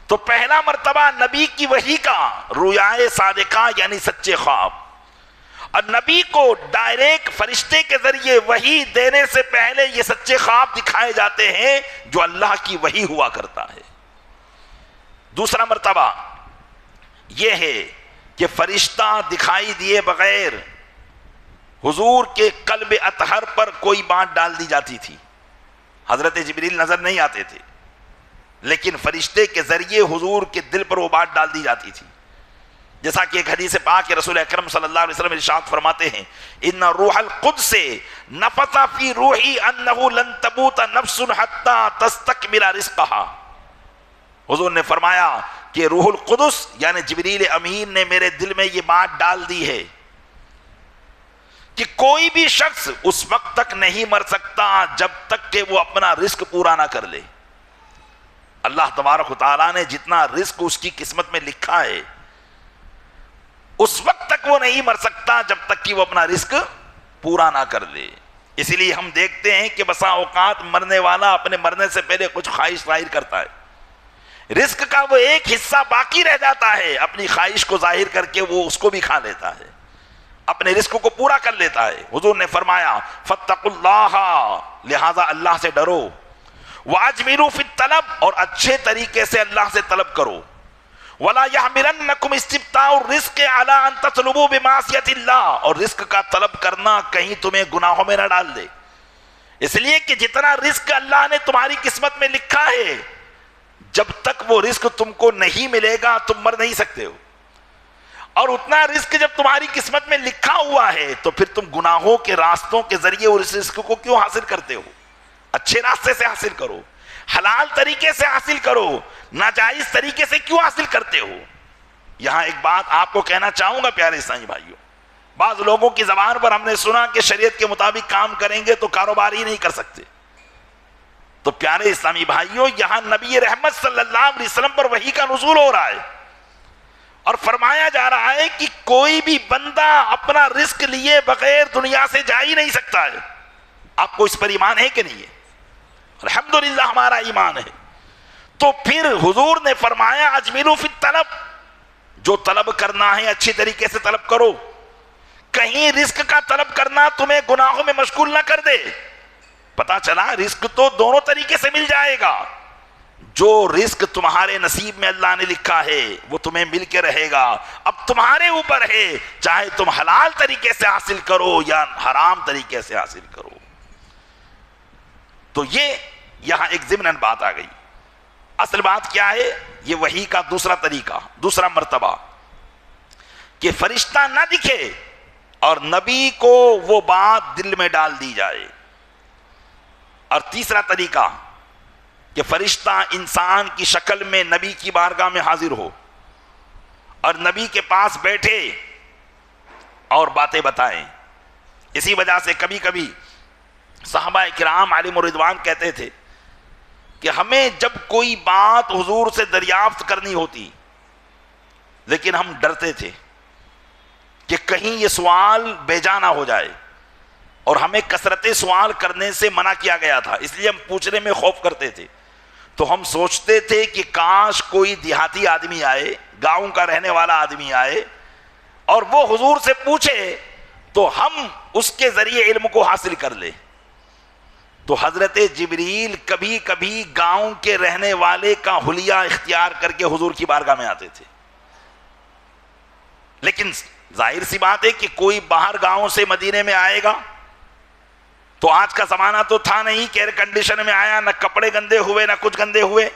تو پہلا مرتبہ نبی کی وحی کا رویائے صادقہ یعنی سچے خواب. اور نبی کو ڈائریکٹ فرشتے کے ذریعے وحی دینے سے پہلے یہ سچے خواب دکھائے جاتے ہیں جو اللہ کی وحی ہوا کرتا ہے. دوسرا مرتبہ یہ ہے کہ فرشتہ دکھائی دیے بغیر حضور کے قلب اطہر پر کوئی بات ڈال دی جاتی تھی. حضرت جبریل نظر نہیں آتے تھے، لیکن فرشتے کے ذریعے حضور کے دل پر وہ بات ڈال دی جاتی تھی. جیسا کہ ایک حدیث پاک رسول اکرم صلی اللہ علیہ وسلم ارشاد فرماتے ہیں ان روح القدس نفث فی روحی انہ لن تموت نفس حتی تستکمل رزقہا. حضور نے فرمایا کہ روح القدس یعنی جبریل امین نے میرے دل میں یہ بات ڈال دی ہے کہ کوئی بھی شخص اس وقت تک نہیں مر سکتا جب تک کہ وہ اپنا رزق پورا نہ کر لے. اللہ تبارک و تعالیٰ نے جتنا رزق اس کی قسمت میں لکھا ہے اس وقت تک وہ نہیں مر سکتا جب تک کہ وہ اپنا رزق پورا نہ کر لے. اسی لیے ہم دیکھتے ہیں کہ بسا اوقات مرنے والا اپنے مرنے سے پہلے کچھ خواہش ظاہر کرتا ہے، رزق کا وہ ایک حصہ باقی رہ جاتا ہے، اپنی خواہش کو ظاہر کر کے وہ اس کو بھی کھا لیتا ہے، اپنے رزق کو پورا کر لیتا ہے. حضور نے فرمایا فاتقوا اللہ، لہذا اللہ سے ڈرو، واجملوا فی الطلب، اور اچھے طریقے سے اللہ سے طلب کرو، ولا یحملنکم استبطاء الرزق علی ان تطلبوا بمعصیۃ اللہ، اور رزق کا طلب کرنا کہیں تمہیں گناہوں میں نہ ڈال دے. اس لیے کہ جتنا رزق اللہ نے تمہاری قسمت میں لکھا ہے جب تک وہ رزق تم کو نہیں ملے گا تم مر نہیں سکتے ہو، اور اتنا رزق جب تمہاری قسمت میں لکھا ہوا ہے تو پھر تم گناہوں کے راستوں کے ذریعے اس رزق کو کیوں حاصل کرتے ہو؟ اچھے راستے سے حاصل کرو، حلال طریقے سے حاصل کرو، ناجائز طریقے سے کیوں حاصل کرتے ہو؟ یہاں ایک بات آپ کو کہنا چاہوں گا پیارے اسلامی بھائیوں، بعض لوگوں کی زبان پر ہم نے سنا کہ شریعت کے مطابق کام کریں گے تو کاروبار ہی نہیں کر سکتے. تو پیارے اسلامی بھائیوں، یہاں نبی رحمت صلی اللہ علیہ وسلم پر وحی کا نزول ہو رہا ہے اور فرمایا جا رہا ہے کہ کوئی بھی بندہ اپنا رزق لیے بغیر دنیا سے جا ہی نہیں سکتا ہے. آپ کو اس پر ایمان ہے کہ نہیں ہے؟ الحمدللہ ہمارا ایمان ہے. تو پھر حضور نے فرمایا اجملوا فی الطلب، جو طلب کرنا ہے اچھی طریقے سے طلب کرو. کہیں رزق کا طلب کرنا تمہیں گناہوں میں مشغول نہ کر دے. پتا چلا رزق تو دونوں طریقے سے مل جائے گا. جو رزق تمہارے نصیب میں اللہ نے لکھا ہے وہ تمہیں مل کے رہے گا. اب تمہارے اوپر ہے چاہے تم حلال طریقے سے حاصل کرو یا حرام طریقے سے حاصل کرو. تو یہ یہاں ایک ضمناً بات آ گئی. اصل بات کیا ہے؟ یہ وحی کا دوسرا طریقہ، دوسرا مرتبہ کہ فرشتہ نہ دکھے اور نبی کو وہ بات دل میں ڈال دی جائے. اور تیسرا طریقہ کہ فرشتہ انسان کی شکل میں نبی کی بارگاہ میں حاضر ہو اور نبی کے پاس بیٹھے اور باتیں بتائیں. اسی وجہ سے کبھی کبھی صحابہ کرام علیہم الرضوان کہتے تھے کہ ہمیں جب کوئی بات حضور سے دریافت کرنی ہوتی لیکن ہم ڈرتے تھے کہ کہیں یہ سوال بے جا نہ ہو جائے، اور ہمیں کثرت سوال کرنے سے منع کیا گیا تھا، اس لیے ہم پوچھنے میں خوف کرتے تھے. تو ہم سوچتے تھے کہ کاش کوئی دیہاتی آدمی آئے، گاؤں کا رہنے والا آدمی آئے اور وہ حضور سے پوچھے تو ہم اس کے ذریعے علم کو حاصل کر لیں. تو حضرت جبریل کبھی کبھی گاؤں کے رہنے والے کا حلیہ اختیار کر کے حضور کی بارگاہ میں آتے تھے. لیکن ظاہر سی بات ہے کہ کوئی باہر گاؤں سے مدینے میں آئے گا تو آج کا زمانہ تو تھا نہیں کہ ایئر کنڈیشن میں آیا، نہ کپڑے گندے ہوئے نہ کچھ گندے ہوئے،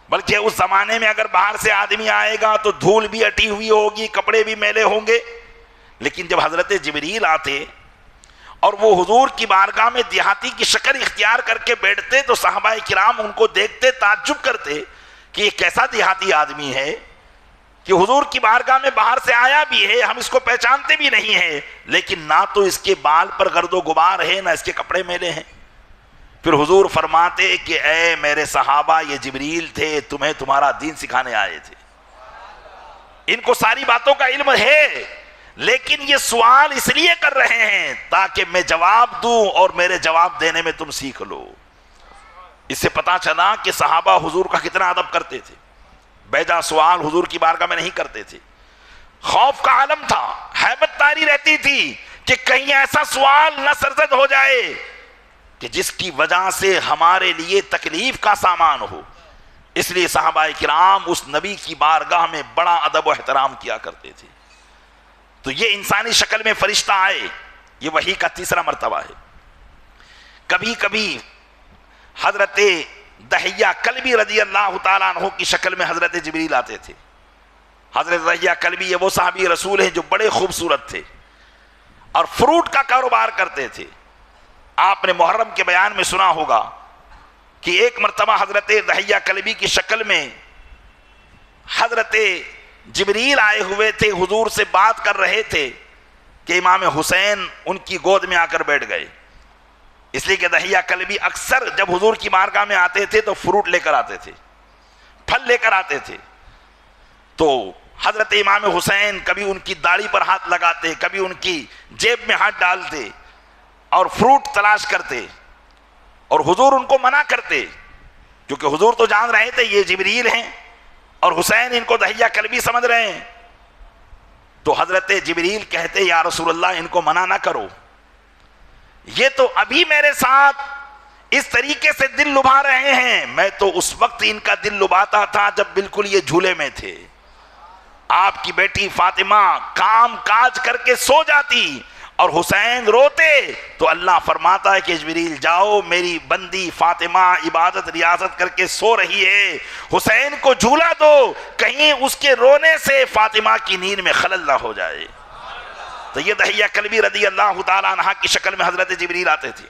بلکہ اس زمانے میں اگر باہر سے آدمی آئے گا تو دھول بھی اٹی ہوئی ہوگی، کپڑے بھی میلے ہوں گے. لیکن جب حضرت جبریل آتے اور وہ حضور کی بارگاہ میں دیہاتی کی شکل اختیار کر کے بیٹھتے تو صحابہ کرام ان کو دیکھتے تعجب کرتے کہ یہ کیسا دیہاتی آدمی ہے کہ حضور کی بارگاہ میں باہر سے آیا بھی ہے، ہم اس کو پہچانتے بھی نہیں ہیں، لیکن نہ تو اس کے بال پر گرد و غبار ہے نہ اس کے کپڑے میلے ہیں. پھر حضور فرماتے کہ اے میرے صحابہ، یہ جبریل تھے، تمہیں تمہارا دین سکھانے آئے تھے. ان کو ساری باتوں کا علم ہے لیکن یہ سوال اس لیے کر رہے ہیں تاکہ میں جواب دوں اور میرے جواب دینے میں تم سیکھ لو. اس سے پتا چلا کہ صحابہ حضور کا کتنا ادب کرتے تھے. بیجا سوال حضور کی بارگاہ میں نہیں کرتے تھے. خوف کا عالم تھا، ہیبت طاری رہتی تھی کہ کہیں ایسا سوال نہ سرزد ہو جائے کہ جس کی وجہ سے ہمارے لیے تکلیف کا سامان ہو. اس لیے صحابہ کرام اس نبی کی بارگاہ میں بڑا ادب و احترام کیا کرتے تھے. تو یہ انسانی شکل میں فرشتہ آئے، یہ وحی کا تیسرا مرتبہ ہے. کبھی کبھی حضرت دحیہ کلبی رضی اللہ تعالیٰ عنہ کی شکل میں حضرت جبریل آتے تھے. حضرت دحیہ کلبی یہ وہ صحابی رسول ہیں جو بڑے خوبصورت تھے اور فروٹ کا کاروبار کرتے تھے. آپ نے محرم کے بیان میں سنا ہوگا کہ ایک مرتبہ حضرت دحیہ کلبی کی شکل میں حضرت جبریل آئے ہوئے تھے، حضور سے بات کر رہے تھے کہ امام حسین ان کی گود میں آ کر بیٹھ گئے. اس لیے کہ دحیہ کلبی اکثر جب حضور کی بارگاہ میں آتے تھے تو فروٹ لے کر آتے تھے، پھل لے کر آتے تھے. تو حضرت امام حسین کبھی ان کی داڑھی پر ہاتھ لگاتے، کبھی ان کی جیب میں ہاتھ ڈالتے اور فروٹ تلاش کرتے، اور حضور ان کو منع کرتے کیونکہ حضور تو جان رہے تھے یہ جبریل ہیں اور حسین ان کو دحیہ کلبی سمجھ رہے ہیں. تو حضرت جبریل کہتے یا رسول اللہ ان کو منع نہ کرو، یہ تو ابھی میرے ساتھ اس طریقے سے دل لبھا رہے ہیں، میں تو اس وقت ان کا دل لبھاتا تھا جب بالکل یہ جھولے میں تھے. آپ کی بیٹی فاطمہ کام کاج کر کے سو جاتی اور حسین روتے تو اللہ فرماتا ہے کہ جبریل جاؤ، میری بندی فاطمہ عبادت ریاضت کر کے سو رہی ہے، حسین کو جھولا دو، کہیں اس کے رونے سے فاطمہ کی نیند میں خلل نہ ہو جائے. تو یہ دحیہ کلبی رضی اللہ تعالیٰ عنہ کی شکل میں حضرت جبریل آتے تھے.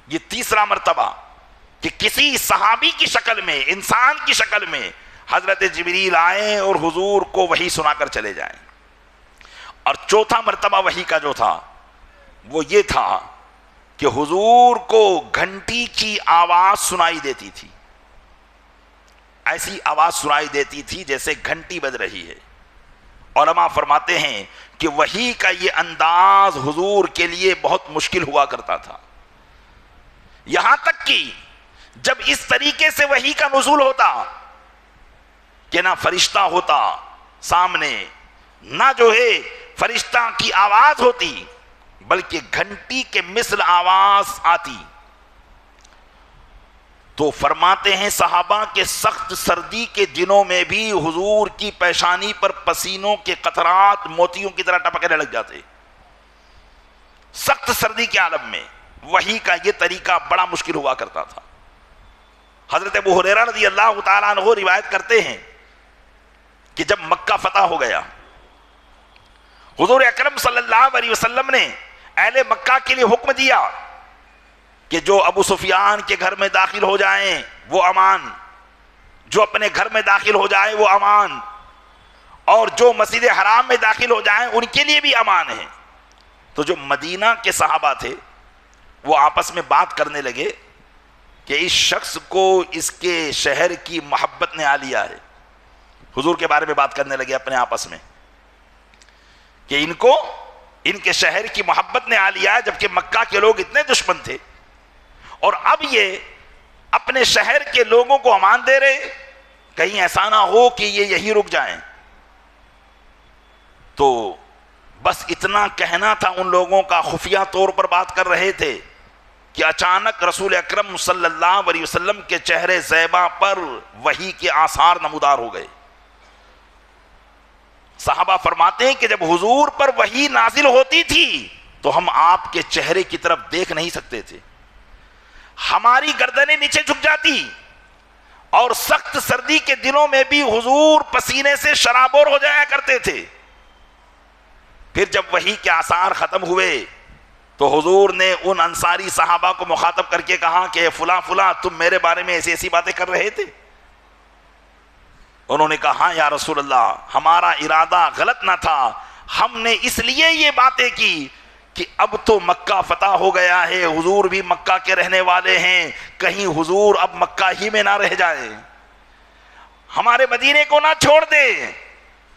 یہ تیسرا مرتبہ کہ کسی صحابی کی شکل میں، انسان کی شکل میں حضرت جبریل آئیں اور حضور کو وحی سنا کر چلے جائیں. اور چوتھا مرتبہ وحی کا جو تھا وہ یہ تھا کہ حضور کو گھنٹی کی آواز سنائی دیتی تھی. ایسی آواز سنائی دیتی تھی جیسے گھنٹی بج رہی ہے. علماء فرماتے ہیں کہ وحی کا یہ انداز حضور کے لیے بہت مشکل ہوا کرتا تھا، یہاں تک کہ جب اس طریقے سے وحی کا نزول ہوتا کہ نہ فرشتہ ہوتا سامنے، نہ جو ہے فرشتہ کی آواز ہوتی بلکہ گھنٹی کے مثل آواز آتی. تو فرماتے ہیں صحابہ کے سخت سردی کے دنوں میں بھی حضور کی پیشانی پر پسینوں کے قطرات موتیوں کی طرح ٹپکنے لگ جاتے. سخت سردی کے عالم میں وحی کا یہ طریقہ بڑا مشکل ہوا کرتا تھا. حضرت ابو ہریرہ رضی اللہ تعالیٰ عنہ روایت کرتے ہیں کہ جب مکہ فتح ہو گیا حضور اکرم صلی اللہ علیہ وسلم نے اہل مکہ کے لیے حکم دیا کہ جو ابو سفیان کے گھر میں داخل ہو جائیں وہ امان, جو اپنے گھر میں داخل ہو جائے وہ امان, اور جو مسجد حرام میں داخل ہو جائیں ان کے لیے بھی امان ہے. تو جو مدینہ کے صحابہ تھے وہ آپس میں بات کرنے لگے کہ اس شخص کو اس کے شہر کی محبت نے آ لیا ہے. حضور کے بارے میں بات کرنے لگے اپنے آپس میں کہ ان کے شہر کی محبت نے آ لیا ہے, جبکہ مکہ کے لوگ اتنے دشمن تھے اور اب یہ اپنے شہر کے لوگوں کو امان دے رہے, کہیں ایسا نہ ہو کہ یہ یہی رک جائیں. تو بس اتنا کہنا تھا ان لوگوں کا, خفیہ طور پر بات کر رہے تھے کہ اچانک رسول اکرم صلی اللہ علیہ وسلم کے چہرے زیبا پر وحی کے آثار نمودار ہو گئے. صحابہ فرماتے ہیں کہ جب حضور پر وحی نازل ہوتی تھی تو ہم آپ کے چہرے کی طرف دیکھ نہیں سکتے تھے, ہماری گردنیں نیچے جھک جاتی, اور سخت سردی کے دنوں میں بھی حضور پسینے سے شرابور ہو جایا کرتے تھے. پھر جب وحی کے آثار ختم ہوئے تو حضور نے ان انصاری صحابہ کو مخاطب کر کے کہا کہ فلاں فلاں تم میرے بارے میں ایسی ایسی باتیں کر رہے تھے. انہوں نے کہا ہاں یا رسول اللہ, ہمارا ارادہ غلط نہ تھا, ہم نے اس لیے یہ باتیں کی کہ اب تو مکہ فتح ہو گیا ہے, حضور بھی مکہ کے رہنے والے ہیں, کہیں حضور اب مکہ ہی میں نہ رہ جائیں, ہمارے مدینے کو نہ چھوڑ دیں.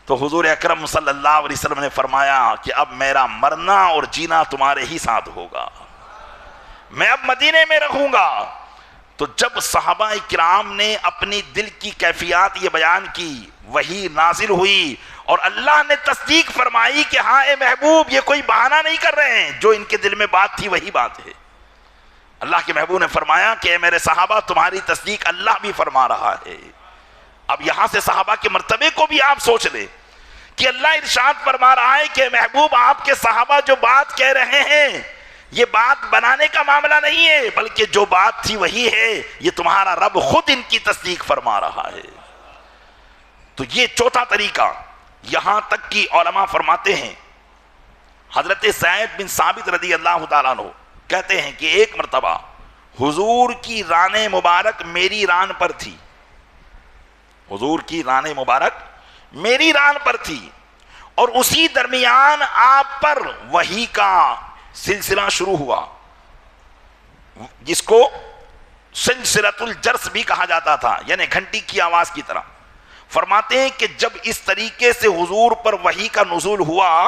تو حضور اکرم صلی اللہ علیہ وسلم نے فرمایا کہ اب میرا مرنا اور جینا تمہارے ہی ساتھ ہوگا, میں اب مدینے میں رہوں گا. تو جب صحابہ کرام نے اپنی دل کی کیفیات یہ بیان کی, وحی نازل ہوئی اور اللہ نے تصدیق فرمائی کہ ہاں اے محبوب یہ کوئی بہانہ نہیں کر رہے ہیں, جو ان کے دل میں بات تھی وہی بات ہے. اللہ کے محبوب نے فرمایا کہ اے میرے صحابہ تمہاری تصدیق اللہ بھی فرما رہا ہے. اب یہاں سے صحابہ کے مرتبے کو بھی آپ سوچ لیں کہ اللہ ارشاد فرما رہا ہے کہ محبوب آپ کے صحابہ جو بات کہہ رہے ہیں یہ بات بنانے کا معاملہ نہیں ہے, بلکہ جو بات تھی وہی ہے, یہ تمہارا رب خود ان کی تصدیق فرما رہا ہے. تو یہ چوتھا طریقہ, یہاں تک کہ علماء فرماتے ہیں حضرت زید بن ثابت رضی اللہ تعالیٰ عنہ کہتے ہیں کہ ایک مرتبہ حضور کی ران مبارک میری ران پر تھی, حضور کی ران مبارک میری ران پر تھی, اور اسی درمیان آپ پر وحی کا سلسلہ شروع ہوا, جس کو سلسلۃ الجرس بھی کہا جاتا تھا, یعنی گھنٹی کی آواز کی طرح. فرماتے ہیں کہ جب اس طریقے سے حضور پر وحی کا نزول ہوا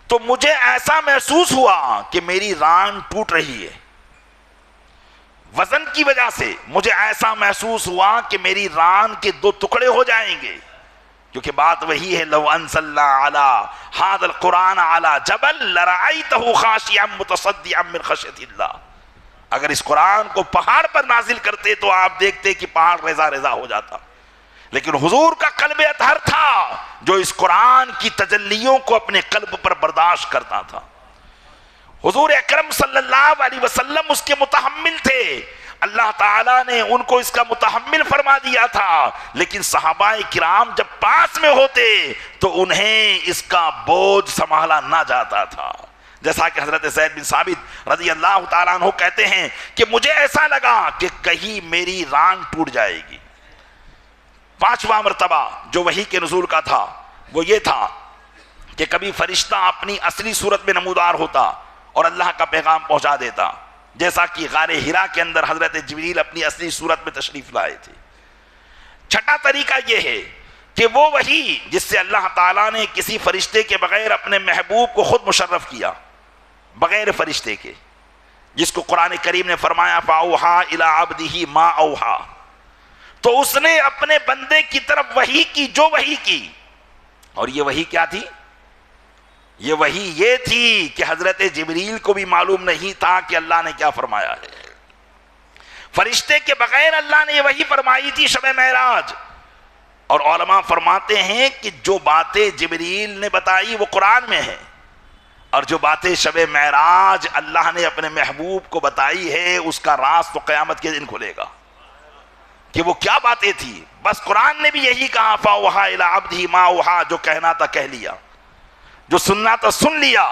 تو مجھے ایسا محسوس ہوا کہ میری ران ٹوٹ رہی ہے, وزن کی وجہ سے مجھے ایسا محسوس ہوا کہ میری ران کے دو ٹکڑے ہو جائیں گے, کیونکہ بات وہی ہے لو انزلنا علی ھذا القرآن علی جبل لرأیتہ خاشعا متصدعا من خشیۃ اللہ, اگر اس قرآن کو پہاڑ پر نازل کرتے تو آپ دیکھتے کہ پہاڑ ریزہ ریزہ ہو جاتا. لیکن حضور کا قلب اطہر تھا جو اس قرآن کی تجلیوں کو اپنے قلب پر برداشت کرتا تھا. حضور اکرم صلی اللہ علیہ وسلم اس کے متحمل تھے, اللہ تعالیٰ نے ان کو اس کا متحمل فرما دیا تھا, لیکن صحابہ کرام جب پاس میں ہوتے تو انہیں اس کا بوجھ سنبھالا نہ جاتا تھا. جیسا کہ حضرت زید بن ثابت رضی اللہ تعالیٰ عنہ کہتے ہیں کہ مجھے ایسا لگا کہ کہیں میری ران ٹوٹ جائے گی. پانچواں مرتبہ جو وحی کے نزول کا تھا وہ یہ تھا کہ کبھی فرشتہ اپنی اصلی صورت میں نمودار ہوتا اور اللہ کا پیغام پہنچا دیتا, جیسا کہ غار حرا کے اندر حضرت جبریل اپنی اصلی صورت میں تشریف لائے تھے. چھٹا طریقہ یہ ہے کہ وہ وحی جس سے اللہ تعالیٰ نے کسی فرشتے کے بغیر اپنے محبوب کو خود مشرف کیا, بغیر فرشتے کے, جس کو قرآن کریم نے فرمایا فَأَوْحَىٰ إِلَىٰ عَبْدِهِ مَا أَوْحَىٰ, تو اس نے اپنے بندے کی طرف وحی کی جو وحی کی. اور یہ وحی کیا تھی؟ یہ وحی یہ تھی کہ حضرت جبریل کو بھی معلوم نہیں تھا کہ اللہ نے کیا فرمایا ہے. فرشتے کے بغیر اللہ نے یہ وحی فرمائی تھی شب معراج. اور علماء فرماتے ہیں کہ جو باتیں جبریل نے بتائی وہ قرآن میں ہیں، اور جو باتیں شب معراج اللہ نے اپنے محبوب کو بتائی ہے اس کا راز تو قیامت کے دن کھلے گا کہ وہ کیا باتیں تھی. بس قرآن نے بھی یہی کہا فَأَوْحَىٰ إِلَىٰ عَبْدِهِ مَا أَوْحَىٰ، جو کہنا تھا کہہ لیا، جو سننا تھا سن لیا.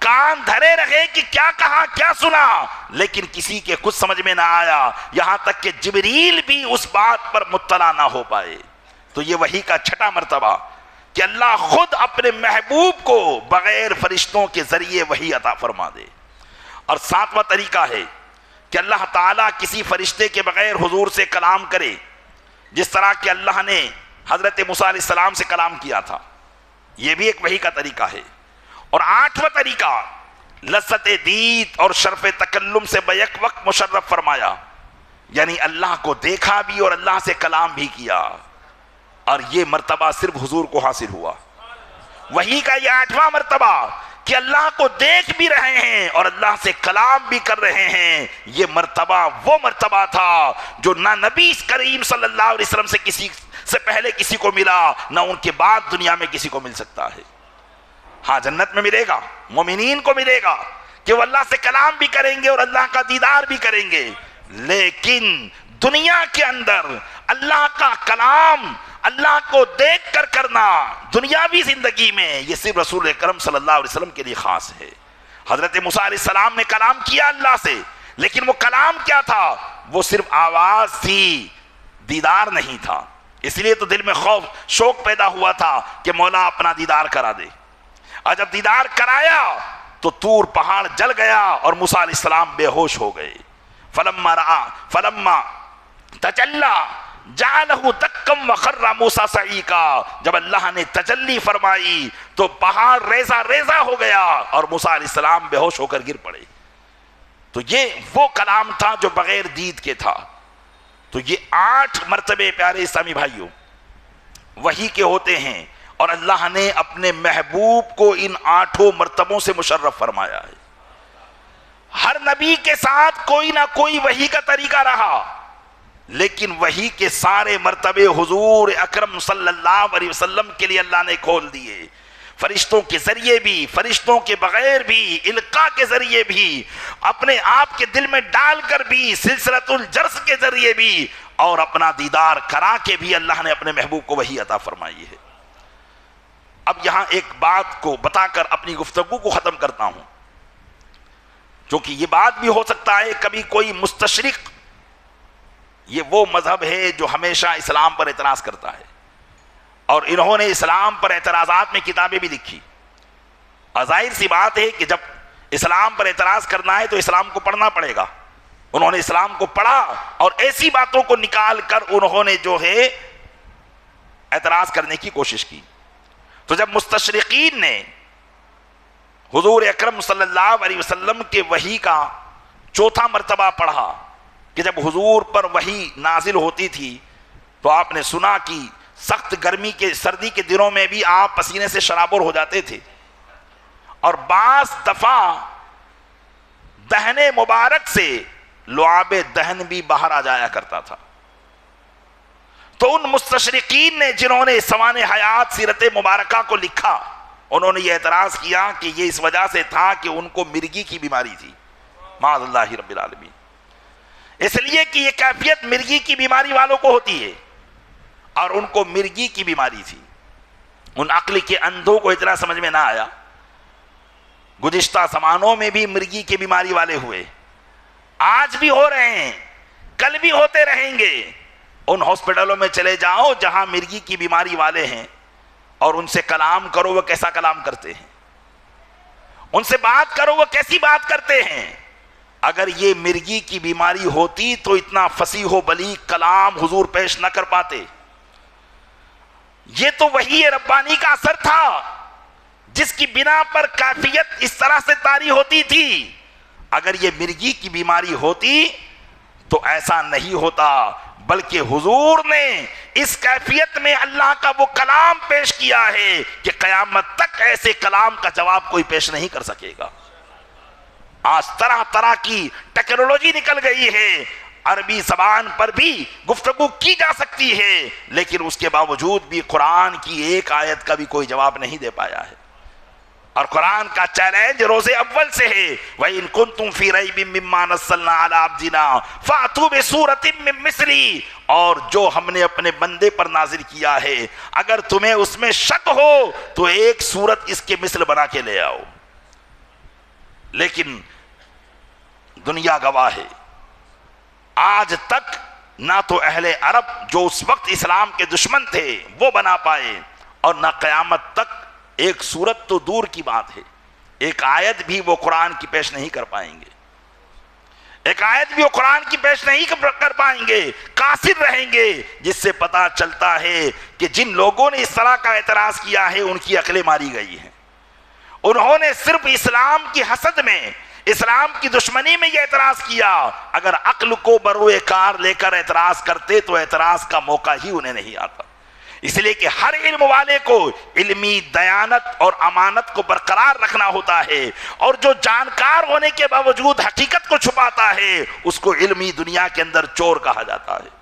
کان دھرے رہے کہ کیا کہا کیا سنا، لیکن کسی کے کچھ سمجھ میں نہ آیا، یہاں تک کہ جبریل بھی اس بات پر مطلع نہ ہو پائے. تو یہ وحی کا چھٹا مرتبہ کہ اللہ خود اپنے محبوب کو بغیر فرشتوں کے ذریعے وحی عطا فرما دے. اور ساتواں طریقہ ہے کہ اللہ تعالیٰ کسی فرشتے کے بغیر حضور سے کلام کرے، جس طرح کہ اللہ نے حضرت موسیٰ علیہ السلام سے کلام کیا تھا. یہ بھی ایک وحی کا طریقہ ہے. اور آٹھواں طریقہ لذت دید اور شرف تکلم سے بیک وقت مشرف فرمایا، یعنی اللہ کو دیکھا بھی اور اللہ سے کلام بھی کیا. اور یہ مرتبہ صرف حضور کو حاصل ہوا. وحی کا یہ آٹھواں مرتبہ کہ اللہ کو دیکھ بھی رہے ہیں اور اللہ سے کلام بھی کر رہے ہیں، یہ مرتبہ وہ مرتبہ تھا جو نہ نبی کریم صلی اللہ علیہ وسلم سے کسی سے پہلے کسی کو ملا، نہ ان کے بعد دنیا میں کسی کو مل سکتا ہے. ہاں جنت میں ملے گا، مومنین کو ملے گا کہ وہ اللہ سے کلام بھی کریں گے اور اللہ کا دیدار بھی کریں گے. لیکن دنیا کے اندر اللہ کا کلام اللہ کو دیکھ کر کرنا دنیاوی زندگی میں یہ صرف رسول اکرم صلی اللہ علیہ وسلم کے لیے خاص ہے. حضرت موسیٰ علیہ السلام نے کلام کیا اللہ سے، لیکن وہ کلام کیا تھا؟ وہ صرف آواز تھی، دیدار نہیں تھا. اس لیے تو دل میں خوف شوق پیدا ہوا تھا کہ مولا اپنا دیدار کرا دے. اور جب دیدار کرایا تو طور پہاڑ جل گیا اور موسیٰ علیہ السلام بے ہوش ہو گئے. فلما تجلی جعلہ دکم وخر موسیٰ صعیقا، جب اللہ نے تجلی فرمائی تو پہاڑ ریزہ ریزہ ہو گیا اور موسیٰ علیہ السلام بے ہوش ہو کر گر پڑے. تو یہ وہ کلام تھا جو بغیر دید کے تھا. تو یہ 8 مرتبے پیارے اسلامی بھائیوں وحی کے ہوتے ہیں، اور اللہ نے اپنے محبوب کو ان 8 مرتبوں سے مشرف فرمایا ہے. ہر نبی کے ساتھ کوئی نہ کوئی وحی کا طریقہ رہا، لیکن وحی کے سارے مرتبے حضور اکرم صلی اللہ علیہ وسلم کے لیے اللہ نے کھول دیے. فرشتوں کے ذریعے بھی، فرشتوں کے بغیر بھی، القاء کے ذریعے بھی، اپنے آپ کے دل میں ڈال کر بھی، سلسلۃ الجرس کے ذریعے بھی، اور اپنا دیدار کرا کے بھی اللہ نے اپنے محبوب کو وحی عطا فرمائی ہے. اب یہاں ایک بات کو بتا کر اپنی گفتگو کو ختم کرتا ہوں، کیونکہ یہ بات بھی ہو سکتا ہے کبھی کوئی مستشرق، یہ وہ مذہب ہے جو ہمیشہ اسلام پر اعتراض کرتا ہے، اور انہوں نے اسلام پر اعتراضات میں کتابیں بھی لکھی. اور ظاہر سی بات ہے کہ جب اسلام پر اعتراض کرنا ہے تو اسلام کو پڑھنا پڑے گا. انہوں نے اسلام کو پڑھا اور ایسی باتوں کو نکال کر انہوں نے جو ہے اعتراض کرنے کی کوشش کی. تو جب مستشرقین نے حضور اکرم صلی اللہ علیہ وسلم کے وحی کا 4تھا مرتبہ پڑھا کہ جب حضور پر وحی نازل ہوتی تھی تو آپ نے سنا کہ سخت گرمی کے سردی کے دنوں میں بھی آپ پسینے سے شرابور ہو جاتے تھے، اور بعض دفعہ دہن مبارک سے لعاب دہن بھی باہر آ جایا کرتا تھا. تو ان مستشرقین نے جنہوں نے سوان حیات سیرت مبارکہ کو لکھا، انہوں نے یہ اعتراض کیا کہ یہ اس وجہ سے تھا کہ ان کو مرگی کی بیماری تھی، معاذ اللہ رب العالمین. اس لیے کہ یہ کیفیت مرگی کی بیماری والوں کو ہوتی ہے، اور ان کو مرگی کی بیماری تھی. ان عقل کے اندھوں کو اتنا سمجھ میں نہ آیا. گزشتہ زمانوں میں بھی مرگی کی بیماری والے ہوئے، آج بھی ہو رہے ہیں، کل بھی ہوتے رہیں گے. ان ہاسپٹلوں میں چلے جاؤ جہاں مرگی کی بیماری والے ہیں، اور ان سے کلام کرو وہ کیسا کلام کرتے ہیں، ان سے بات کرو وہ کیسی بات کرتے ہیں. اگر یہ مرگی کی بیماری ہوتی تو اتنا فصیح و بلیغ کلام حضور پیش نہ کر پاتے. یہ تو وحی ربانی کا اثر تھا جس کی بنا پر کیفیت اس طرح سے طاری ہوتی تھی. اگر یہ مرگی کی بیماری ہوتی تو ایسا نہیں ہوتا، بلکہ حضور نے اس کیفیت میں اللہ کا وہ کلام پیش کیا ہے کہ قیامت تک ایسے کلام کا جواب کوئی پیش نہیں کر سکے گا۔ آج طرح طرح کی ٹیکنالوجی نکل گئی ہے، عربی زبان پر بھی گفتگو کی جا سکتی ہے، لیکن اس کے باوجود بھی قرآن کی ایک آیت کا بھی کوئی جواب نہیں دے پایا ہے۔ اور قرآن کا چیلنج روز اول سے ہے، وَإِن كُنتُمْ فِي رَيْبٍ مِّمَّا نَزَّلْنَا عَلَىٰ عَبْدِنَا فَأْتُوا بِسُورَةٍ مِّن مِّثْلِهِ، اور جو ہم نے اپنے بندے پر نازل کیا ہے اگر تمہیں اس میں شک ہو تو ایک سورت اس کے مثل بنا کے لے آؤ۔ لیکن دنیا گواہ ہے، آج تک نہ تو اہل عرب جو اس وقت اسلام کے دشمن تھے وہ بنا پائے، اور نہ قیامت تک ایک سورت تو دور کی بات ہے، ایک آیت بھی وہ قرآن کی پیش نہیں کر پائیں گے، ایک آیت بھی وہ قرآن کی پیش نہیں کر پائیں گے، قاصر رہیں گے، جس سے پتہ چلتا ہے کہ جن لوگوں نے اس طرح کا اعتراض کیا ہے ان کی عقلیں ماری گئی ہیں۔ انہوں نے صرف اسلام کی حسد میں، اسلام کی دشمنی میں یہ اعتراض کیا، اگر عقل کو بروئے کار لے کر اعتراض کرتے تو اعتراض کا موقع ہی انہیں نہیں آتا۔ اس لیے کہ ہر علم والے کو علمی دیانت اور امانت کو برقرار رکھنا ہوتا ہے، اور جو جانکار ہونے کے باوجود حقیقت کو چھپاتا ہے اس کو علمی دنیا کے اندر چور کہا جاتا ہے۔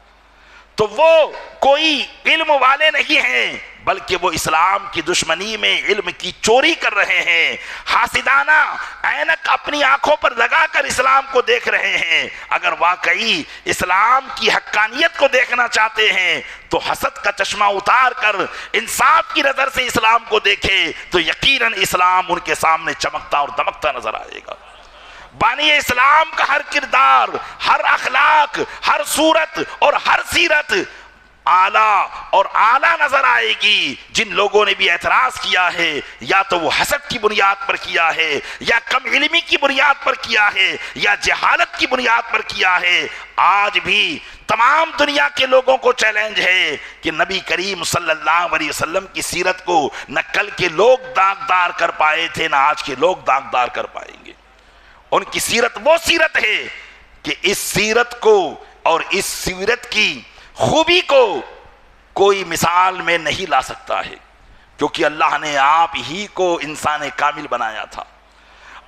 تو وہ کوئی علم والے نہیں ہیں، بلکہ وہ اسلام کی دشمنی میں علم کی چوری کر رہے ہیں، حاسدانہ عینک اپنی آنکھوں پر لگا کر اسلام کو دیکھ رہے ہیں۔ اگر واقعی اسلام کی حقانیت کو دیکھنا چاہتے ہیں تو حسد کا چشمہ اتار کر انصاف کی نظر سے اسلام کو دیکھے تو یقیناً اسلام ان کے سامنے چمکتا اور دمکتا نظر آئے گا۔ بانی اسلام کا ہر کردار، ہر اخلاق، ہر صورت اور ہر سیرت اعلیٰ اور اعلیٰ نظر آئے گی۔ جن لوگوں نے بھی اعتراض کیا ہے یا تو وہ حسد کی بنیاد پر کیا ہے، یا کم علمی کی بنیاد پر کیا ہے، یا جہالت کی بنیاد پر کیا ہے، آج بھی تمام دنیا کے لوگوں کو چیلنج ہے کہ نبی کریم صلی اللہ علیہ وسلم کی سیرت کو نہ کل کے لوگ داغدار کر پائے تھے، نہ آج کے لوگ داغدار کر پائیں گے۔ ان کی سیرت وہ سیرت ہے کہ اس سیرت کو اور اس سیرت کی خوبی کو کوئی مثال میں نہیں لا سکتا ہے، کیونکہ اللہ نے آپ ہی کو انسان کامل بنایا تھا،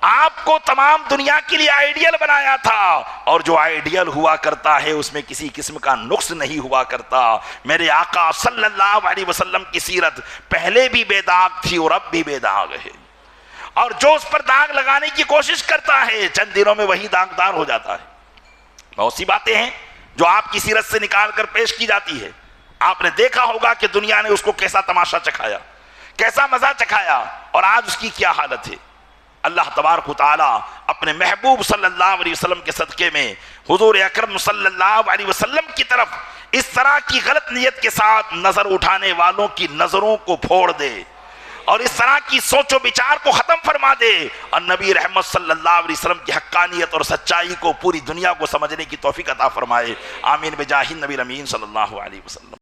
آپ کو تمام دنیا کے لیے آئیڈیل بنایا تھا، اور جو آئیڈیل ہوا کرتا ہے اس میں کسی قسم کا نقص نہیں ہوا کرتا۔ میرے آقا صلی اللہ علیہ وسلم کی سیرت پہلے بھی بے داغ تھی اور اب بھی بے داغ ہے، اور جو اس پر داغ لگانے کی کوشش کرتا ہے چند دنوں میں وہی داغدار ہو جاتا ہے۔ بہت سی باتیں ہیں جو آپ کی سیرت سے نکال کر پیش کی جاتی ہے، آپ نے دیکھا ہوگا کہ دنیا نے اس کو کیسا تماشا چکھایا، کیسا مزہ چکھایا، اور آج اس کی کیا حالت ہے۔ اللہ تبارک و تعالیٰ اپنے محبوب صلی اللہ علیہ وسلم کے صدقے میں حضور اکرم صلی اللہ علیہ وسلم کی طرف اس طرح کی غلط نیت کے ساتھ نظر اٹھانے والوں کی نظروں کو پھوڑ دے، اور اس طرح کی سوچ و بچار کو ختم فرما دے، اور نبی رحمت صلی اللہ علیہ وسلم کی حقانیت اور سچائی کو پوری دنیا کو سمجھنے کی توفیق عطا فرمائے۔ آمین بجاہ النبی الامین صلی اللہ علیہ وسلم۔